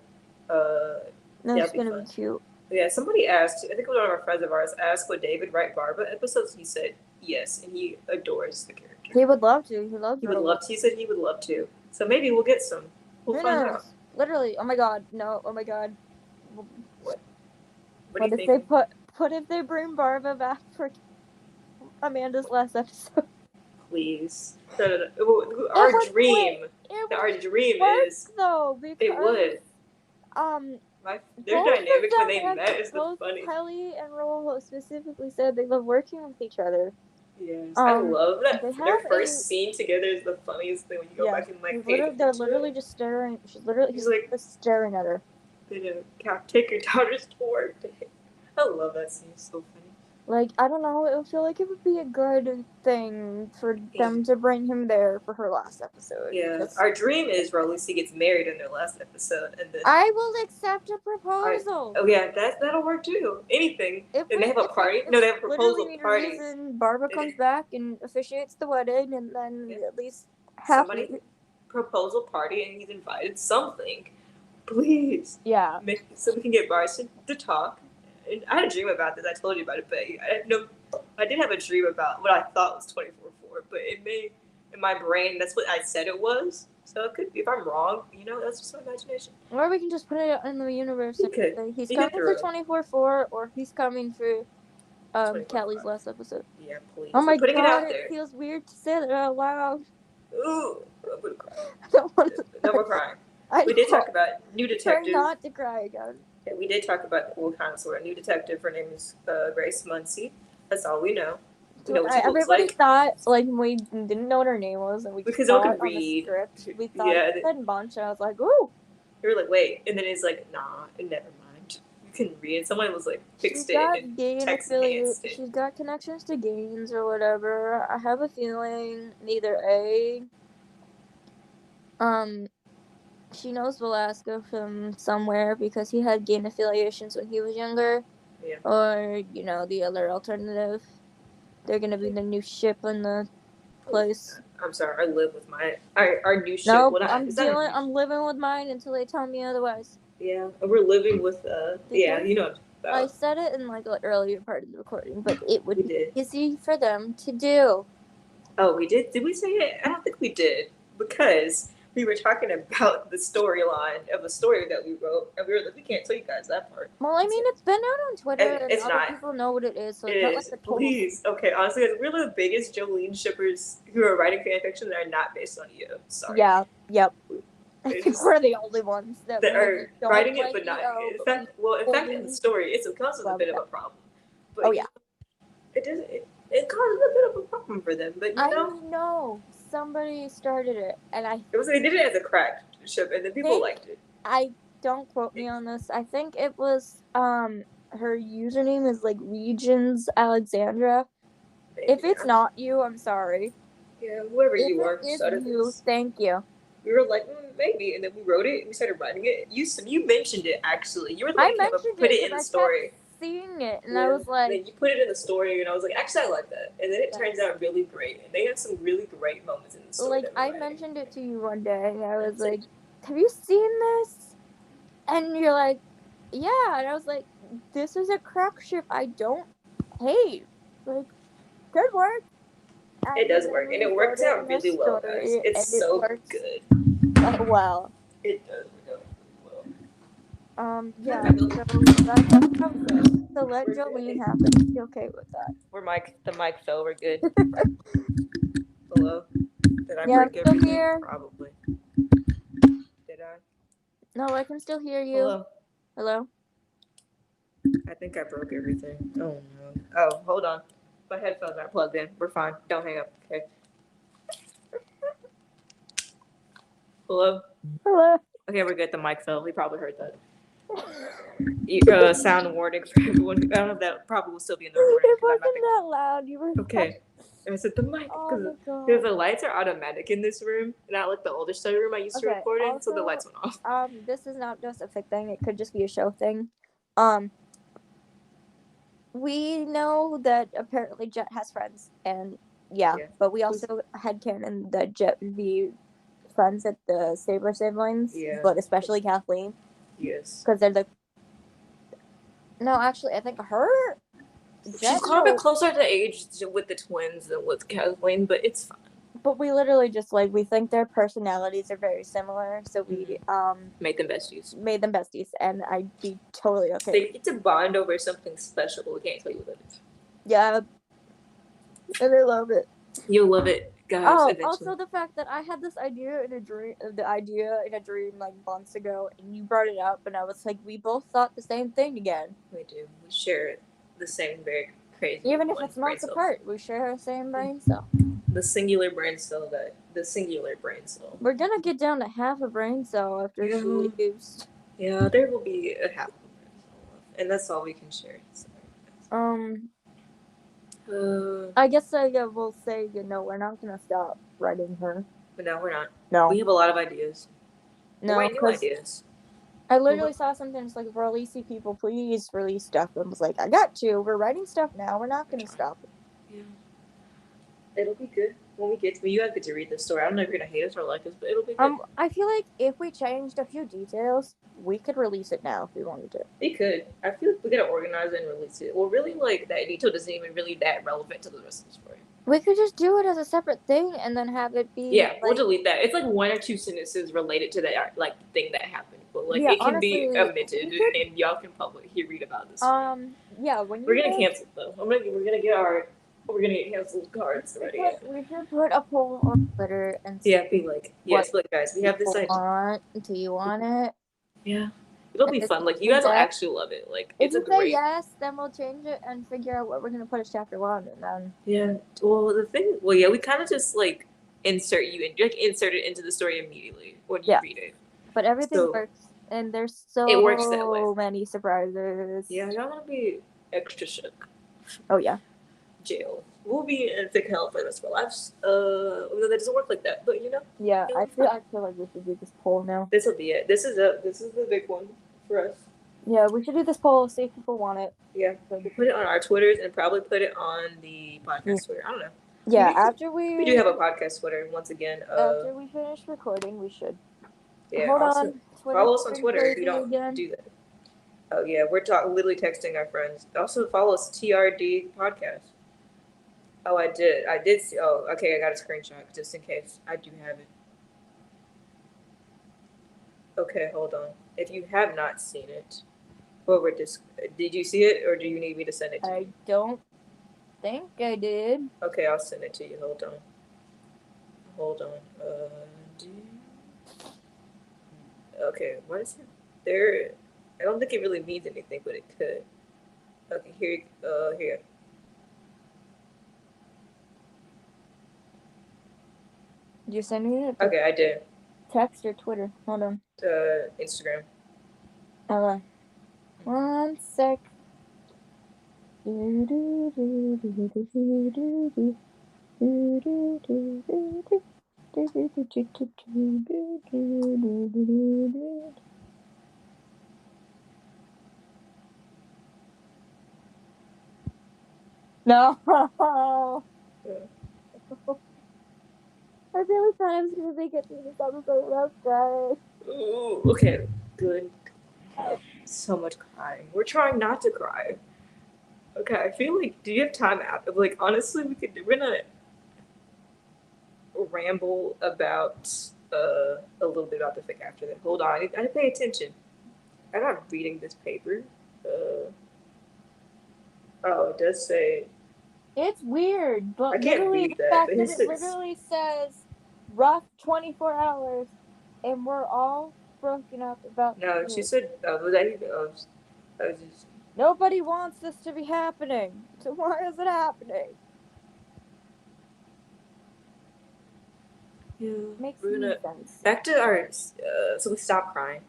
That's gonna be cute. Yeah, somebody asked. I think it was one of our friends of ours asked, "Would David write Barbara episodes?" He said yes, and he adores the character. He would love to. He loves. He would love. He said he would love to. So maybe we'll get some. We'll find out. Literally. Oh my god. No. Oh my god. What? What if they What if they bring Barbara back for Amanda's last episode? Please. Our dream is though because it would. Their dynamic when they met is the funny. Kalli and Rollo specifically said they love working with each other. Yes, I love that. Their first scene together is the funniest thing when you go back and like. They're literally just staring. He's like just staring at her. They take your daughter's to work. I love that scene. It's so funny. Like, I don't know, I feel like it would be a good thing for them to bring him there for her last episode. Yeah, our dream is Rollisi gets married in their last episode, and then I will accept a proposal. That'll work too. Anything. And they have a party. No, they have a proposal party. Reason Barbara comes back and officiates the wedding, and then at least somebody proposal party, and he's invited something. Please. Yeah. So we can get Barson to talk. And I had a dream about this. I told you about it, but I did have a dream about what I thought was 24/4, but it may, in my brain, that's what I said it was. So it could be, if I'm wrong, that's just my imagination. Or we can just put it in the universe. He's coming for 24/4, or he's coming for Kelly's last episode. Yeah, please. Oh my god, it feels weird to say that out loud. Ooh, I'm gonna cry. I don't want to. No more crying. We did talk about new detective. Try not to cry again. Yeah, we did talk about a new detective. Her name is Grace Muncie. That's all we know. know what she looks Everybody like. thought, like, we didn't know what her name was, and we Because no saw one it could on the read. script. We thought Yeah, it said bunch, and I was like, ooh. we were like, wait, and then it's like, nah, never mind. You couldn't read. Someone was like, She's fixed it got and gain text affiliate. enhanced it. She's got connections to gains or whatever. I have a feeling neither she knows Velasco from somewhere because he had gain affiliations when he was younger. Yeah. Or, you know, the other alternative. They're gonna be the new ship in the place. I'm sorry, I live with our new ship. Nope, Well, I'm living with mine until they tell me otherwise. Yeah, we're living with yeah, you know about. I said it in like the earlier part of the recording, but it would be did. easy for them to do. Oh, we did? Did we say it? I don't think we did. Because we were talking about the storyline of a story that we wrote, and we were like, we can't tell you guys that part. Well, I mean, it's been out on Twitter, and It's other not. people know what it is, so It it's not is. like the total. Please. Okay, honestly, we're the biggest Jolene shippers who are writing fanfiction that are not based on you. Sorry. Yeah, yep. I It's think just- we're the only ones that are don't writing it like but not. EO, In fact, in the story, it causes a love bit of that. a problem. But Oh, yeah. it does. It causes a bit of a problem for them. But I know somebody started it, and they did it as a crack ship, and then people liked it. don't quote me on this. I think it was her username is like Regions Alexandra. Maybe, If it's not you, I'm sorry. Yeah, whoever If you it are, is started you, this. thank you. We were like, maybe, and then we wrote it. We started writing it. You mentioned it actually. You were the one who put it in the story. Seeing it, and I was And then like, you put it in the story, and I was like, actually, I like that. And then it turns out really great, and they have some really great moments in the story. like I mentioned it to you one day, and I was like, have you seen this? And you're like, yeah, and I was like, this is a crack ship I don't hate. Like, good work. It does work, and it works out really well, guys. It's so good. Well. It does work out really well. Yeah, so that's how it goes. So let Jolene have it. Be okay with that. The mic fell, we're good. Hello? Did I break I'm still everything? here. Probably. Did I? No, I can still hear you. Hello? I think I broke everything. Oh no. Oh, hold on. My headphones aren't plugged in. We're fine. Don't hang up. Okay. Hello? Okay, we're good. The mic fell. We probably heard that. Sound warning for everyone. I don't know if that probably will still be in the recording. It wasn't that loud. You were okay. I said the mic because the lights are automatic in this room, not like the older study room I used to record in, so the lights went off. This is not just a fic thing. It could just be a show thing. We know that apparently Jet has friends, and yeah. But we also headcanon that Jet would be friends at the Saber siblings, but especially Kathleen. Yes. Because they're no, actually, I think her. She's a little bit closer to age with the twins than with Kathleen, but it's fine. But we literally just we think their personalities are very similar, so we made them besties. And I'd be totally okay. They get to bond over something special, but we can't tell you what it is. Yeah, and I love it. You'll love it, guys. Eventually. Also the fact that I had this idea in a dream, like months ago, and you brought it up, and I was like, we both thought the same thing again. We do. We share the same very crazy. Even if it's months apart, we share the same brain cell. The singular brain cell. We're gonna get down to half a brain cell after she leaves. Yeah, there will be a half a brain cell, and that's all we can share. I guess I will say, we're not gonna stop writing her. But no, we're not. No. We have a lot of ideas. No, new ideas. I literally saw something just like, Rollisi people, please release stuff. And was like, I got to. We're writing stuff now. We're not gonna stop. Yeah. It'll be good when we get to it. You guys get to read the story. I don't know if you're gonna hate us or like us, but it'll be good. I feel like if we changed a few details, we could release it now if we wanted to. We could. I feel like we gotta organize it and release it. Well, really, that detail isn't even really that relevant to the rest of the story. We could just do it as a separate thing and then have it be. Yeah, we'll delete that. It's like one or two sentences related to that thing that happened, but it can be omitted, and y'all can probably read about this. Yeah. We're gonna cancel though. We're gonna get canceled cards ready. We should put a poll on Twitter and be like, yes, look, guys, we have this idea. Do you want it? Yeah. It'll be fun. Like, you guys will actually love it. Like, if it's a you say great. yes, then we'll change it and figure out what we're gonna put as chapter 1, and then Yeah. Well, the thing. Well, yeah, we kind of just like insert you in, like insert it into the story immediately when you read it. But everything So works, and there's it works that way. so many surprises. Yeah, y'all gonna be extra shook. Oh yeah. Jail. We'll be in thick hell for the rest of our lives. Although that doesn't work like that, but you know. Yeah, I feel like we should do this poll now. This will be it. This is the big one for us. Yeah, we should do this poll, see if people want it. Yeah, we'll put it on our Twitters and probably put it on the podcast Twitter. I don't know. Yeah, after we do have a podcast Twitter once again. After we finish recording, we should. Yeah, hold also, on. Follow us on Twitter if you don't do that. Oh yeah, we're literally texting our friends. Also follow us TRD podcast. Oh, I did see. Oh, okay, I got a screenshot just in case. I do have it. Okay, hold on. If you have not seen it, did you see it, or do you need me to send it to you? I don't think I did. Okay, I'll send it to you. Hold on. Okay, what is it? There. I don't think it really means anything, but it could. Okay, here. Did you send me it? Okay, I did. Text or Twitter? Hold on. Instagram. Okay. 1 sec. No. I really thought I was gonna make it through this episode without crying. Ooh, okay, good. So much crying. We're trying not to cry. Okay, I feel like, do you have time after? Like, honestly, we're gonna ramble about a little bit about the fic after that. Hold on, I need to pay attention. I'm not reading this paper. Oh, it does say. It's weird, but I can't literally read the that. fact that it literally says rough 24 hours, and we're all broken up about. No, she said. I was just. Nobody wants this to be happening, so why is it happening? Yeah, Makes we're gonna sense. back to our. So we stop crying.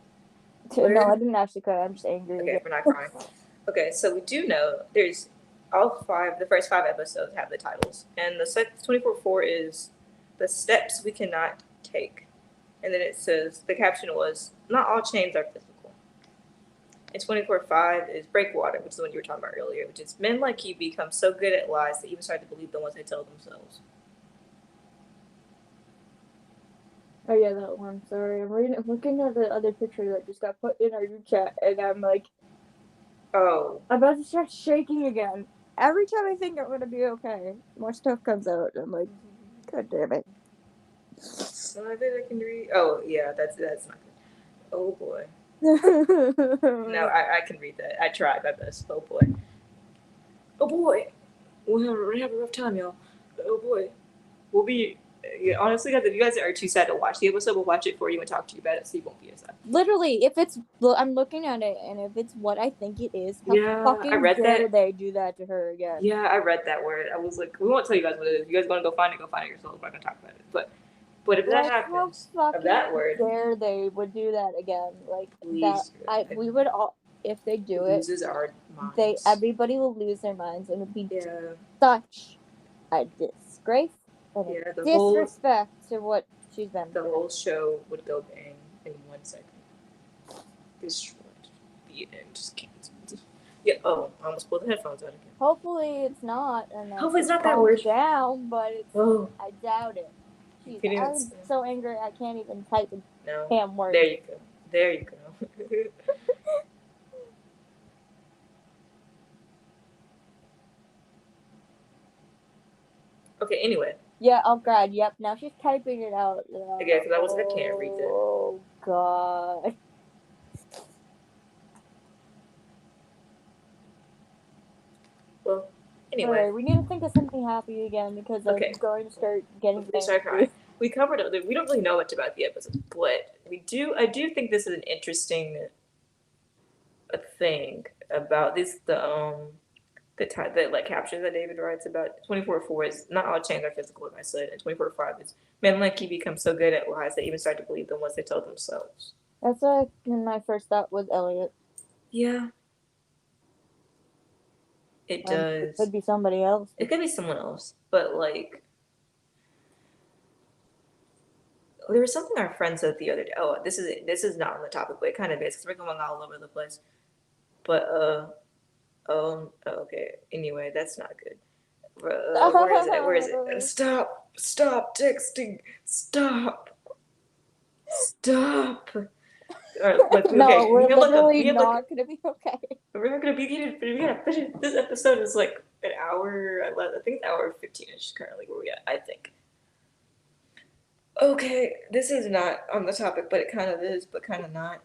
No, I didn't actually cry. I'm just angry. Okay, we're not crying. Okay, so we do know there's the first 5 episodes have the titles, and the 24/4 is the steps we cannot take, and then it says the caption was not all chains are physical. And 24/5 is breakwater, which is the one you were talking about earlier, which is men like you become so good at lies that even start to believe the ones they tell themselves. Oh yeah, that one. Sorry, I'm looking at the other picture that just got put in our group chat, and I'm like, oh, I'm about to start shaking again. Every time I think I'm gonna be okay, more stuff comes out. I'm like, God damn it. So I bet I can read. Oh yeah, that's not good. Oh boy. No, I can read that. I tried my best. Oh boy. Oh boy. We're gonna have a rough time, y'all. Oh boy. We'll be. Yeah, honestly, guys, if you guys are too sad to watch the episode, we'll watch it for you and talk to you about it, so you won't be as sad. Literally, if it's, I'm looking at it, and if it's what I think it is, how fucking I read dare that. they do that to her again? Yeah, I read that word. I was like, we won't tell you guys what it is. If you guys want to go find it yourself. We're not gonna talk about it. But if that happens, of that word, dare they would do that again? Like please, that, we would all, if they do it, loses our minds. Everybody will lose their minds, and it would be such a disgrace. Yeah, disrespect to what she's been. The whole show would go bang in 1 second. Destroyed. Be it and just canceled. Yeah. Oh, I almost pulled the headphones out again. Hopefully it's not. Hopefully it's not that word. Down, but it's. Oh. I doubt it. Jeez, I'm so angry I can't even type the damn word. There you go. Okay. Anyway. Yeah, oh god, yep, now she's typing it out. Okay, because I can't read that. Oh god. Well, anyway. Right, we need to think of something happy again, because I'm going to start getting angry. We covered it. We don't really know much about the episode, but I do think this is an interesting a thing about the like captions that David writes about 24/4 is not all chains are physical, like I said, and 24/5 is men like you become so good at lies they even start to believe them once they tell themselves. That's like my first thought was Elliot. Yeah, it It does. could be somebody else. It could be someone else, but like there was something our friend said the other day. Oh, this is not on the topic, but it kind of is because we're going all over the place. But okay. Anyway, that's not good. Where is it? Where is it? Literally. Stop texting. Stop. Like, No, okay, we're we literally have like not gonna be okay. we're not gonna be. We gotta finish. This episode is like an hour. I think it's hour 15ish currently where we at. I think. Okay, this is not on the topic, but it kind of is, but kind of not.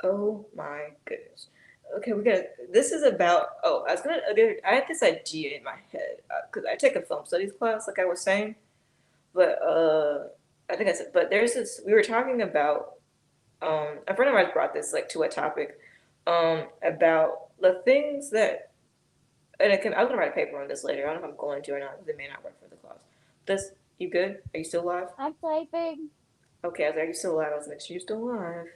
Oh my goodness. Okay, we got. This is about. Oh, I was gonna. I had this idea in my head because I take a film studies class, like I was saying. But I think I said. But there's this. We were talking about. A friend of ours brought this like to a topic, about the things that. And I'm gonna write a paper on this later. I don't know if I'm going to or not. It may not work for the class. This. You good? Are you still alive? I'm typing. Okay, I was like, are you still alive? I was like, make sure you're still alive.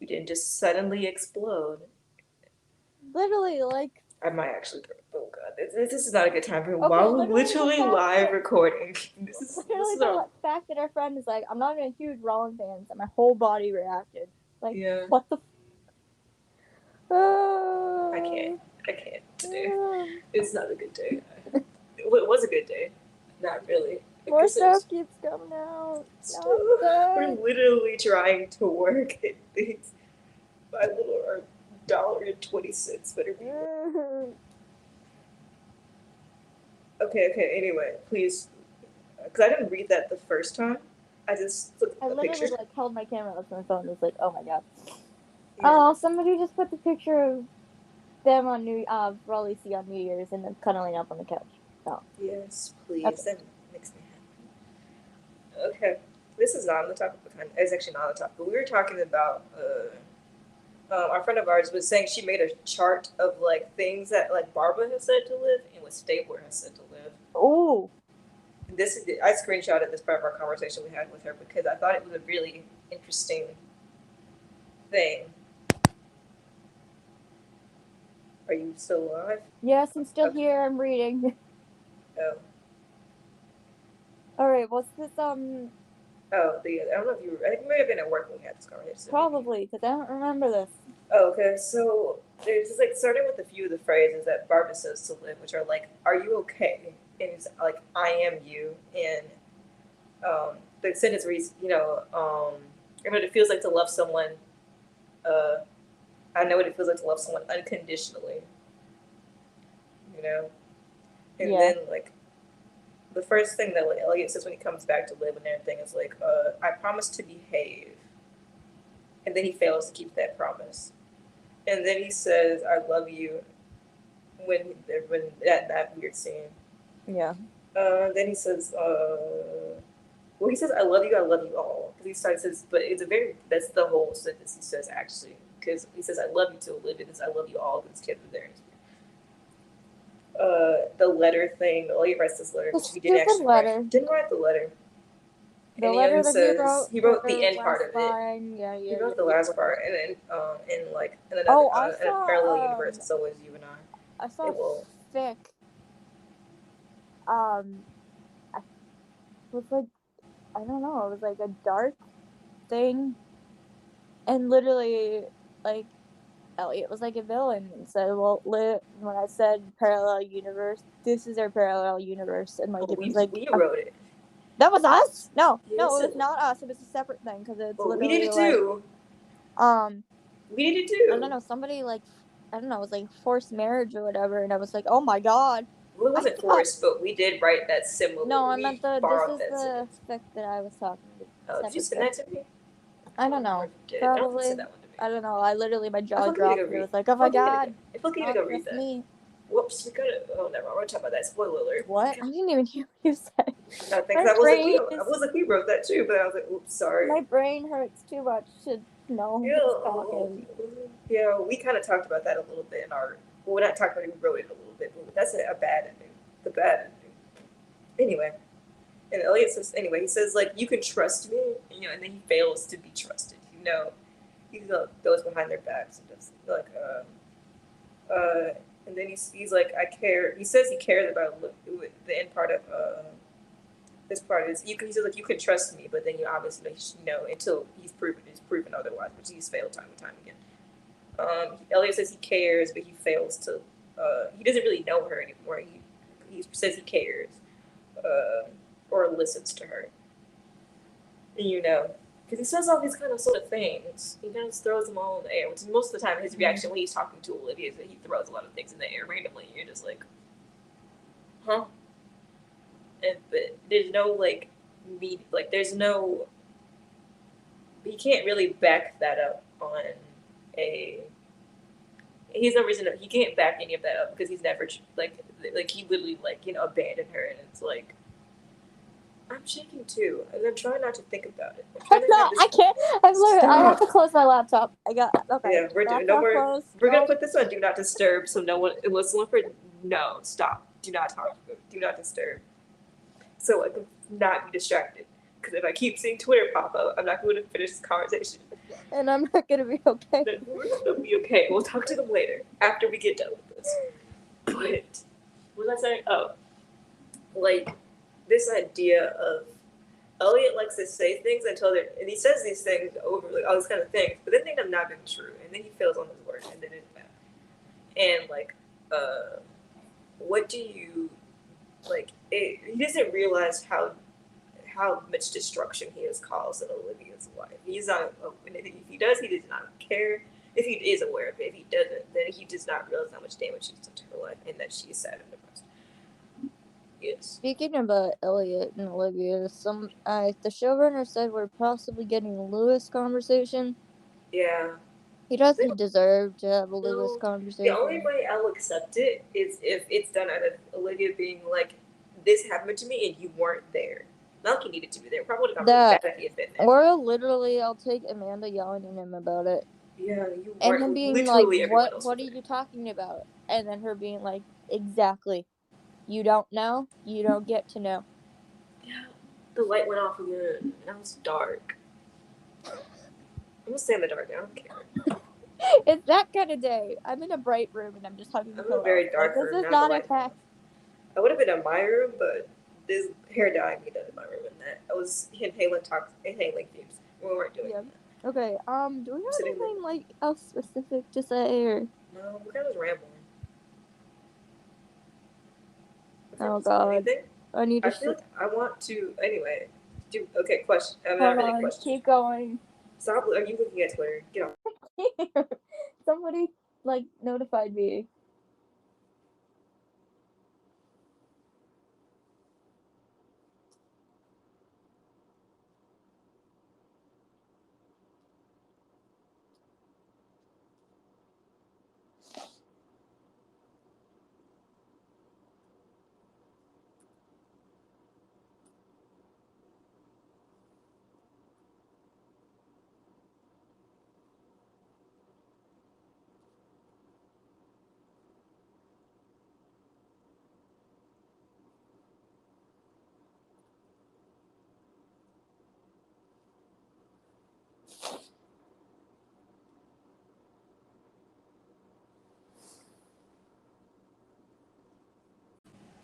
You didn't just suddenly explode. Literally, like. I might actually. Oh god, this is not a good time for Okay, while we're literally the literally fact live that recording. This literally is the our fact that our friend is like, I'm not a huge Rollin fan, so my whole body reacted. Like, yeah. what the? I can't today. It's not a good day. It was a good day, not really. More Because stuff keeps coming out. we're literally trying to work at things. My little $1.20 better be. Okay. Anyway, please, because I didn't read that the first time. I just took I a picture. literally like held my camera up to my phone and was like, oh my god. Yeah. Oh, somebody just put the picture of them on Rollisi on New Year's and then cuddling up on the couch. Oh. Yes, please. Okay. That makes me happy. Okay, this is not on the topic, but it's actually not on the topic. But we were talking about our friend of ours was saying she made a chart of like things that like Barbara has said to live and what Stabler has said to live. Oh. I screenshotted this part of our conversation we had with her because I thought it was a really interesting thing. Are you still alive? Yes, I'm still here. I'm reading. Oh. All right. What's this? Oh, I don't know if you were. I think it may have been at work when we had this conversation. Probably, because I don't remember this. Oh, okay. So there's just like starting with a few of the phrases that Barbara says to live, which are like, "Are you okay?" And it's like, "I am you," and the sentence reads, I know what it feels like to love someone. I know what it feels like to love someone unconditionally. You know, and then like the first thing that like Elliot says when he comes back to live and everything is like, "I promise to behave," and then he fails to keep that promise. And then he says, "I love you," when that weird scene. Yeah. Then he says, well, he says, I love you all." Because he says, but that's the whole sentence he says actually. Because he says, "I love you" to Olivia, and says, "I love you all," because kids are there. The letter thing, Elliot writes this letter, which he didn't actually write. Didn't write the letter. The letter that he wrote the end part of it. Yeah, he wrote the last part, and then in another in a parallel universe, it's always you and I. I saw fic. I was like, I don't know, it was like a dark thing, and literally, like, Elliot was like a villain and said, "Well, when I said parallel universe, this is our parallel universe," and like it was like we wrote it. That was us? No, yes, no, it was not us. It was a separate thing because it's literally we did it too. We did it too. I don't know. Somebody like, I don't know. It was like forced marriage or whatever, and I was like, oh my god. Well, it wasn't forced, but we did write that similar. No, I meant this is the spec that I was talking about. Oh, did you send that to me? I don't know. Probably. I don't know. I literally, my jaw dropped. It was like, oh my god. If I could go read that. Me. Whoops, we gotta. Oh, never mind. We're talking about that. Spoiler alert. What? I didn't even hear what you said. I think I was like, we wrote that too, but I was like, oops, sorry. My brain hurts too much to No, You he's know, talking. we kind of talked about that a little bit in our. Well, we're not talking about it, we wrote it a little bit, but that's a bad ending. The bad ending. Anyway, and Elliot says, anyway, he says, like, you can trust me, and then he fails to be trusted. He goes behind their backs and just, like, and then he's like, I care. He says he cares about the end part of, this part is, he says, like, you can trust me, but then you obviously, until he's proven otherwise, which he's failed time and time again. Elliot says he cares, but he fails to. He doesn't really know her anymore. He says he cares, uh, or listens to her. Because he says all these kind of sort of things. He kind of throws them all in the air, which is most of the time his reaction when he's talking to Olivia is that he throws a lot of things in the air randomly. You're just like, huh? But there's no there's no. He can't really back that up on a he's no reason he can't back any of that up because he's never he literally abandoned her, and it's like I'm shaking too, and I'm trying not to think about it. I'm trying to have No, this. I can't. I have to Stop. close my laptop. Okay. Yeah, we're doing. Don't Laptop worry. closed. We're gonna put this on Do Not Disturb, so no one unless someone for no stop. Do not talk. Do not disturb. So I can not be distracted. Because if I keep seeing Twitter pop up, I'm not going to finish this conversation. And I'm not gonna be okay. Then we're gonna be okay. We'll talk to them later after we get done with this. But what was I saying? Oh, like this idea of Elliot likes to say things until they're, and he says these things over, like all these kind of things, but then they end up not being true, and then he fails on his word, and then it's bad. And what do you like? He doesn't realize how much destruction he has caused in Olivia's life. He's not. If he does, he does not care. If he is aware of it, if he doesn't, then he does not realize how much damage he's done to her life, and that she is sad and depressed. Yes. Speaking about Elliot and Olivia, the showrunner said we're possibly getting a Lewis conversation. Yeah. He doesn't deserve to have a Lewis No. The conversation. only way I'll accept it is if it's done out of Olivia being like, "This happened to me, and you weren't there." Not he needed to be there. Probably would have gone really bad if he had been there. Or literally, I'll take Amanda yelling at him about it. Yeah, you weren't. And him being like, "What are you talking about?" And then her being like, "Exactly. You don't know. You don't get to know." Yeah. The light went off again. Now it's dark. I'm gonna stay in the dark. I don't care. It's that kind of day. I'm in a bright room and I'm just talking to I'm in a very dark room. This is now not the okay. I would have been in my room, but this hair dye me done in my room, and that I was inhaling fumes. We weren't doing that. Okay. Do we have anything like else specific to say, or? No, we're kind of just rambling. Oh God. Anything? I need to. I feel like I want to. Anyway. Okay. Question. I Hold on. Keep going. Stop. Are you looking at Twitter? Get off. Somebody notified me.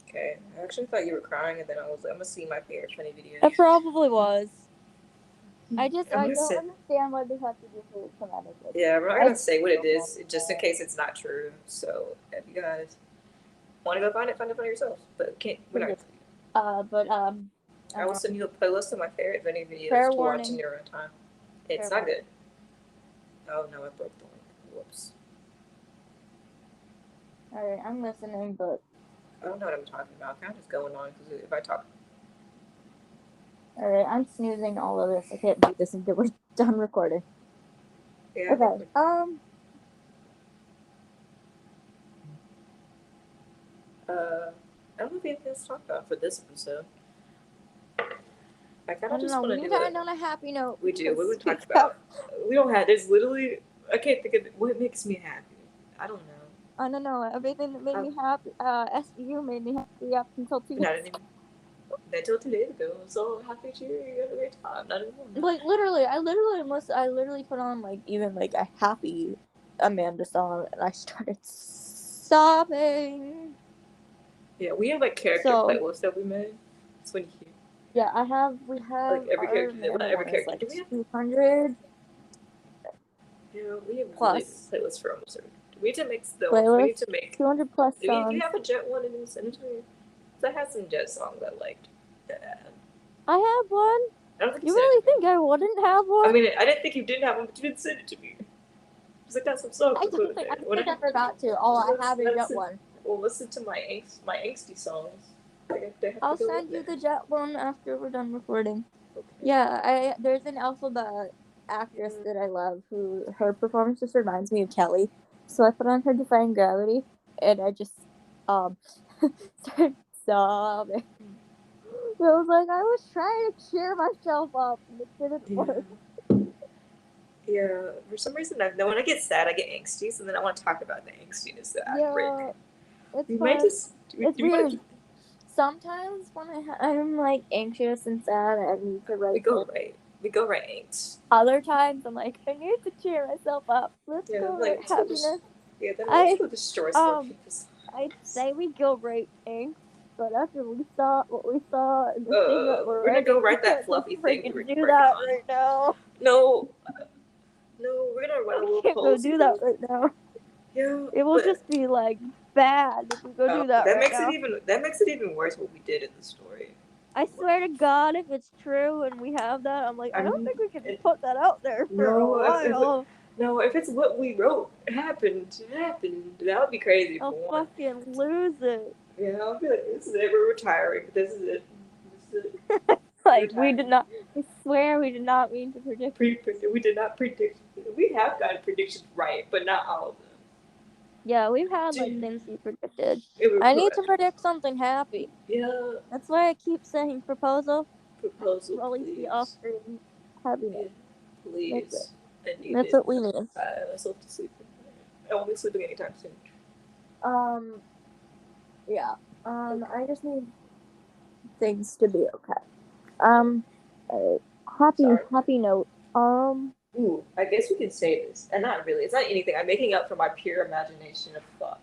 Okay. I actually thought you were crying, and then I was like, I'm gonna see my favorite funny videos. It probably was. I don't understand why they have to do so traumatic. Yeah, we're not gonna say what it is, just in case it's not true. So if you guys want to go find it for yourselves. But we're not. I will send you a playlist of my favorite funny videos to watch in your own time. It's not good. Oh no, I broke the link. Whoops. Alright, I'm listening, but I don't know what I'm talking about. I'm just going on because if I talk. Alright, I'm snoozing all of this. I can't do this until we're done recording. Yeah. Okay. I don't know if we have anything else to talk about for this episode. I kind I of don't just know. We want to need do to it. end on a happy note. We do. What we because talked about. We don't have. There's literally. I can't think of what makes me happy. I don't know. I don't know. Everything that made me happy, SVU made me happy up until 2 Not years even. Until 2 days ago, I was so happy to hear you had a great time. Not anymore. Like literally, I literally put on like even like a happy Amanda song, and I started sobbing. Yeah, we have like character playlists that we made. That's when you hear. Yeah, we have like every our character. Not Amanda every one is character. like Do we have? 200 Yeah, we have really plus playlists for almost every. We need to mix the. We need playlists, to make. 200 plus Do songs. you have a Jet one in the cemetery? Because I had some Jet songs I liked. I have one. I don't think you really think I wouldn't have one? I mean, I didn't think you didn't have one, but you didn't send it to me. I was like, that's some songs. I think I forgot to. Oh, I have a Jet one. Well, listen to my angsty songs. I'll send you the Jet one after we're done recording. Okay. Yeah, there's an Alphabet actress that I love who her performance just reminds me of Kelly. So I put on her Defying Gravity and I just started sobbing. So I was like, I was trying to cheer myself up and it didn't work. Yeah, for some reason, when I get sad, I get angsty, so then I want to talk about the angstiness that I bring. It's fun. It's weird. Sometimes when I'm like anxious and sad, I need to write. We go right angst. Other times I'm like, I need to cheer myself up. Let's go write happiness. Then let's go destroy some people's lives. I'd say we go right angst, but after we saw what we saw and the thing that we're gonna go write that fluffy thing. We're do that on. Right now. No, we're gonna write a little post. Go do that right now. Yeah, it will just be like bad if we go do that. That makes it even worse what we did in the story. I swear to God, if it's true and we have that, I'm like, I don't think we can put that out there for a while. No, if it's what we wrote happened, that would be crazy. I'll fucking lose it. Yeah, I'll be like, this is it. We're retiring. This is it. Like we did not. I swear we did not mean to predict. We did not predict. We have gotten predictions right, but not all of them. Yeah, we've had like things we predicted. I need to predict something happy. Yeah. That's why I keep saying proposal. Rollisi offering happiness. Yeah, please. That's what we need. I myself to sleep. I won't be sleeping anytime soon. Yeah. I just need things to be okay. Happy note. Ooh, I guess we can say this, and not really. It's not anything. I'm making up for my pure imagination of thought.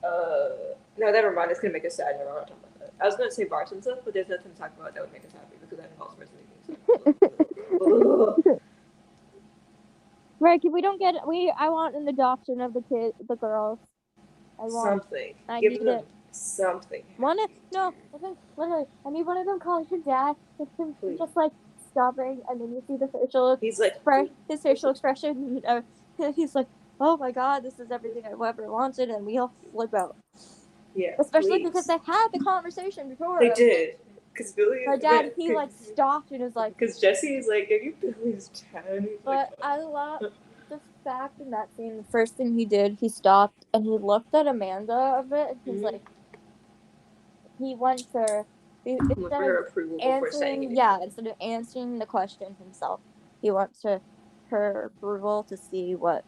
No, never mind. It's gonna make us sad. Never mind. Talk about that. I was gonna say Barson stuff, but there's nothing to talk about that would make us happy because that involves personal. Right, if we don't get I want an adoption of the girls. I want something. Give them something. Literally, I need one of them calling her dad. Just like stopping, and then you see the facial. He's like his facial expression. He's like, "Oh my God, this is everything I've ever wanted," and we all flip out. Yeah, especially because they had the conversation before. They did. Because Billy, her dad, he like stopped and was like, because Jesse is like, "Are you Billy's dad?" But I love the fact in that scene. The first thing he did, he stopped and he looked at Amanda a bit, and he's like, he went for her approval before saying anything. Yeah, instead of answering the question himself, he went to her approval to see what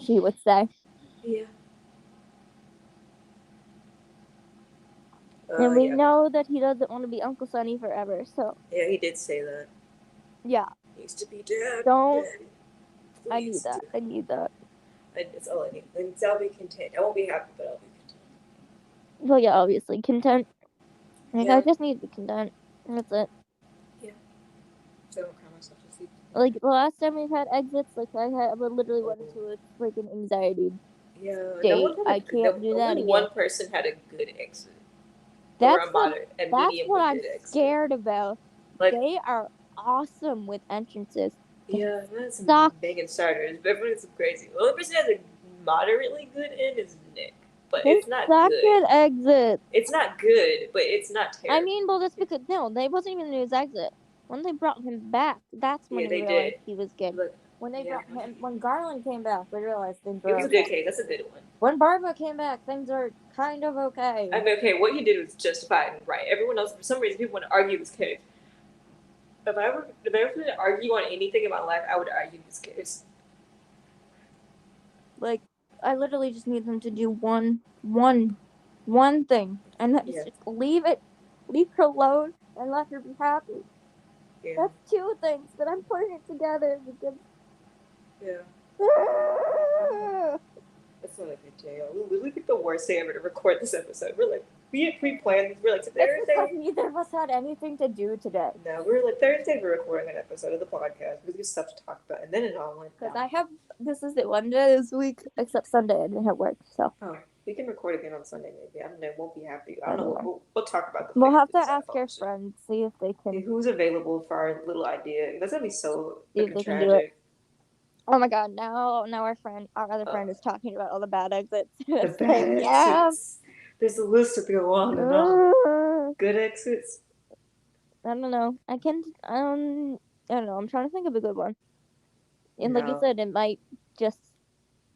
she would say. Yeah. And we know that he doesn't want to be Uncle Sonny forever, so. Yeah, he did say that. Yeah. He needs to be dead. I need that. It's all I need. And I'll be content. I won't be happy, but I'll be content. Well, yeah, obviously. Content. I just need to be content. That's it. Yeah. So I don't cry myself to sleep. Like, the last time we've had exits, like, I literally went into a freaking anxiety state. I can't do that again. One person had a good exit. That's what I'm scared about. Like, they are awesome with entrances. Yeah, that's some banging starters. But everyone's crazy. The only person that has a moderately good end is Nick. But it's not good. Exit. It's not good, but it's not terrible. I mean, well, that's because, no, they wasn't even in his exit. When they brought him back, that's when they realized he was good. When they Yeah. brought him, when Garland came back, we realized things It were was a okay. good case. That's a good one. When Barbara came back, things are kind of okay. I mean, okay, what he did was justified and right. Everyone else, for some reason, people want to argue this case. If I ever going to argue on anything in my life, I would argue this case. Like, I literally just need them to do one thing, and that's Yeah. just leave her alone, and let her be happy. Yeah. That's two things, but I'm putting it together because. Yeah. That's not a good day. We picked the worst day ever to record this episode. We're like, we had pre-planned. We're like, It's because Thursday. neither of us had anything to do today. No, we were like, Thursday we're recording an episode of the podcast. We have stuff to talk about, and then it all went down. Because this is the one day this week, except Sunday I didn't have work, so. Oh, we can record again on Sunday maybe. I don't know. Won't be happy. I don't know. We'll talk about the. We'll have to ask our friends, see if they can. Who's available for our little idea? That's gonna be so tragic. Can do it. Oh my god! Now our other friend is talking about all the bad exits. The bad exits. There's a list to go on and on. Good exits. I don't know. I don't know. I'm trying to think of a good one. And like you said, it might just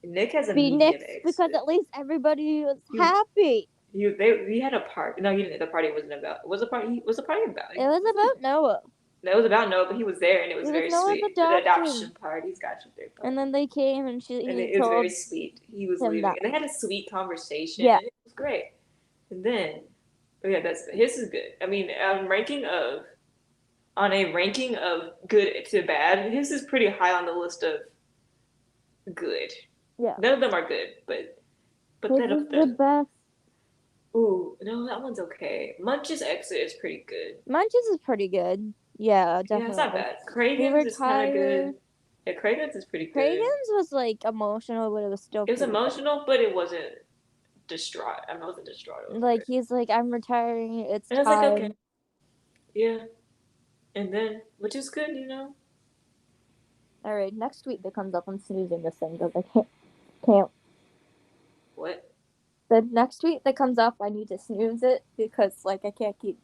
Nick has a be Nick exit. because at least everybody was happy. We had a party. No, you didn't. The party wasn't about. Was the party about? It was about Noah. No, it was about Noah, but he was there, and it was very sweet. The adoption party's got you there. And then they came, and it was very sweet. He was leaving, and they had a sweet conversation. Yeah, and it was great. And then, his is good. I mean, on a ranking of good to bad, his is pretty high on the list of good. Yeah, none of them are good, but that is the best. Ooh, no, that one's okay. Munch's exit is pretty good. Munch's is pretty good. Yeah, definitely. Yeah, it's not bad. Cragen's is kind of good. Yeah, Cragen's is pretty good. Cragen's was like emotional, but it was still. It was emotional, but it wasn't distraught. I wasn't distraught. Like he's like, I'm retiring. It's time. And I was like, okay. Yeah. And then, which is good, All right, next tweet that comes up, I'm snoozing this thing because I can't. What? The next tweet that comes up, I need to snooze it because, like, I can't keep.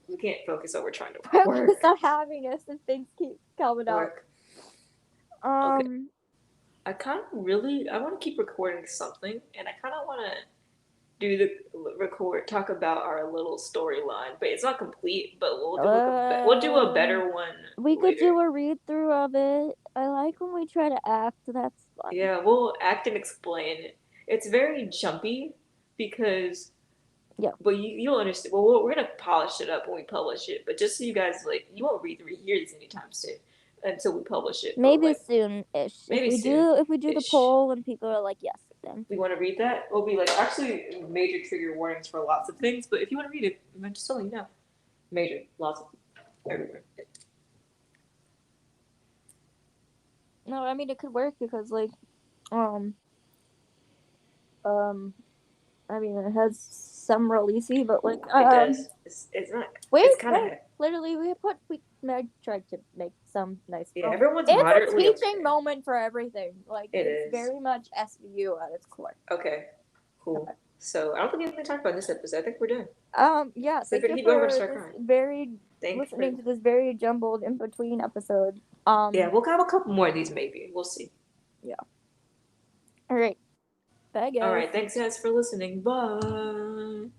We can't focus on we're trying to work. Focus on happiness and things keep coming up. Okay. I kind of I want to keep recording something, and I kind of want to talk about our little storyline, but it's not complete. But we'll do a better one. We could do a read through of it. I like when we try to act. That's fun. Yeah, we'll act and explain. It's very jumpy because. Yeah. But you'll understand. Well, we're gonna polish it up when we publish it. But just so you guys you won't hear this anytime soon until we publish it. Maybe soon-ish. If we do the poll and people are like, yes, then we want to read that. We'll be like, actually, major trigger warnings for lots of things. But if you want to read it, I'm just telling you now. Major, lots of everywhere. No, I mean it could work because I mean, it has some Rollisi, but like it does. It's not. It's kind of. Literally, we tried to make some nice. Yeah, everyone's moderately. It's a teaching moment for everything. Like it's very much SVU at its core. Okay, cool. Okay. So I don't think we have to talk about this episode. I think we're done. Yeah. So thank you for listening to this very jumbled in between episode. Yeah, we'll have a couple more of these maybe. We'll see. Yeah. All right. Bye, guys. All right. Thanks, guys, for listening. Bye.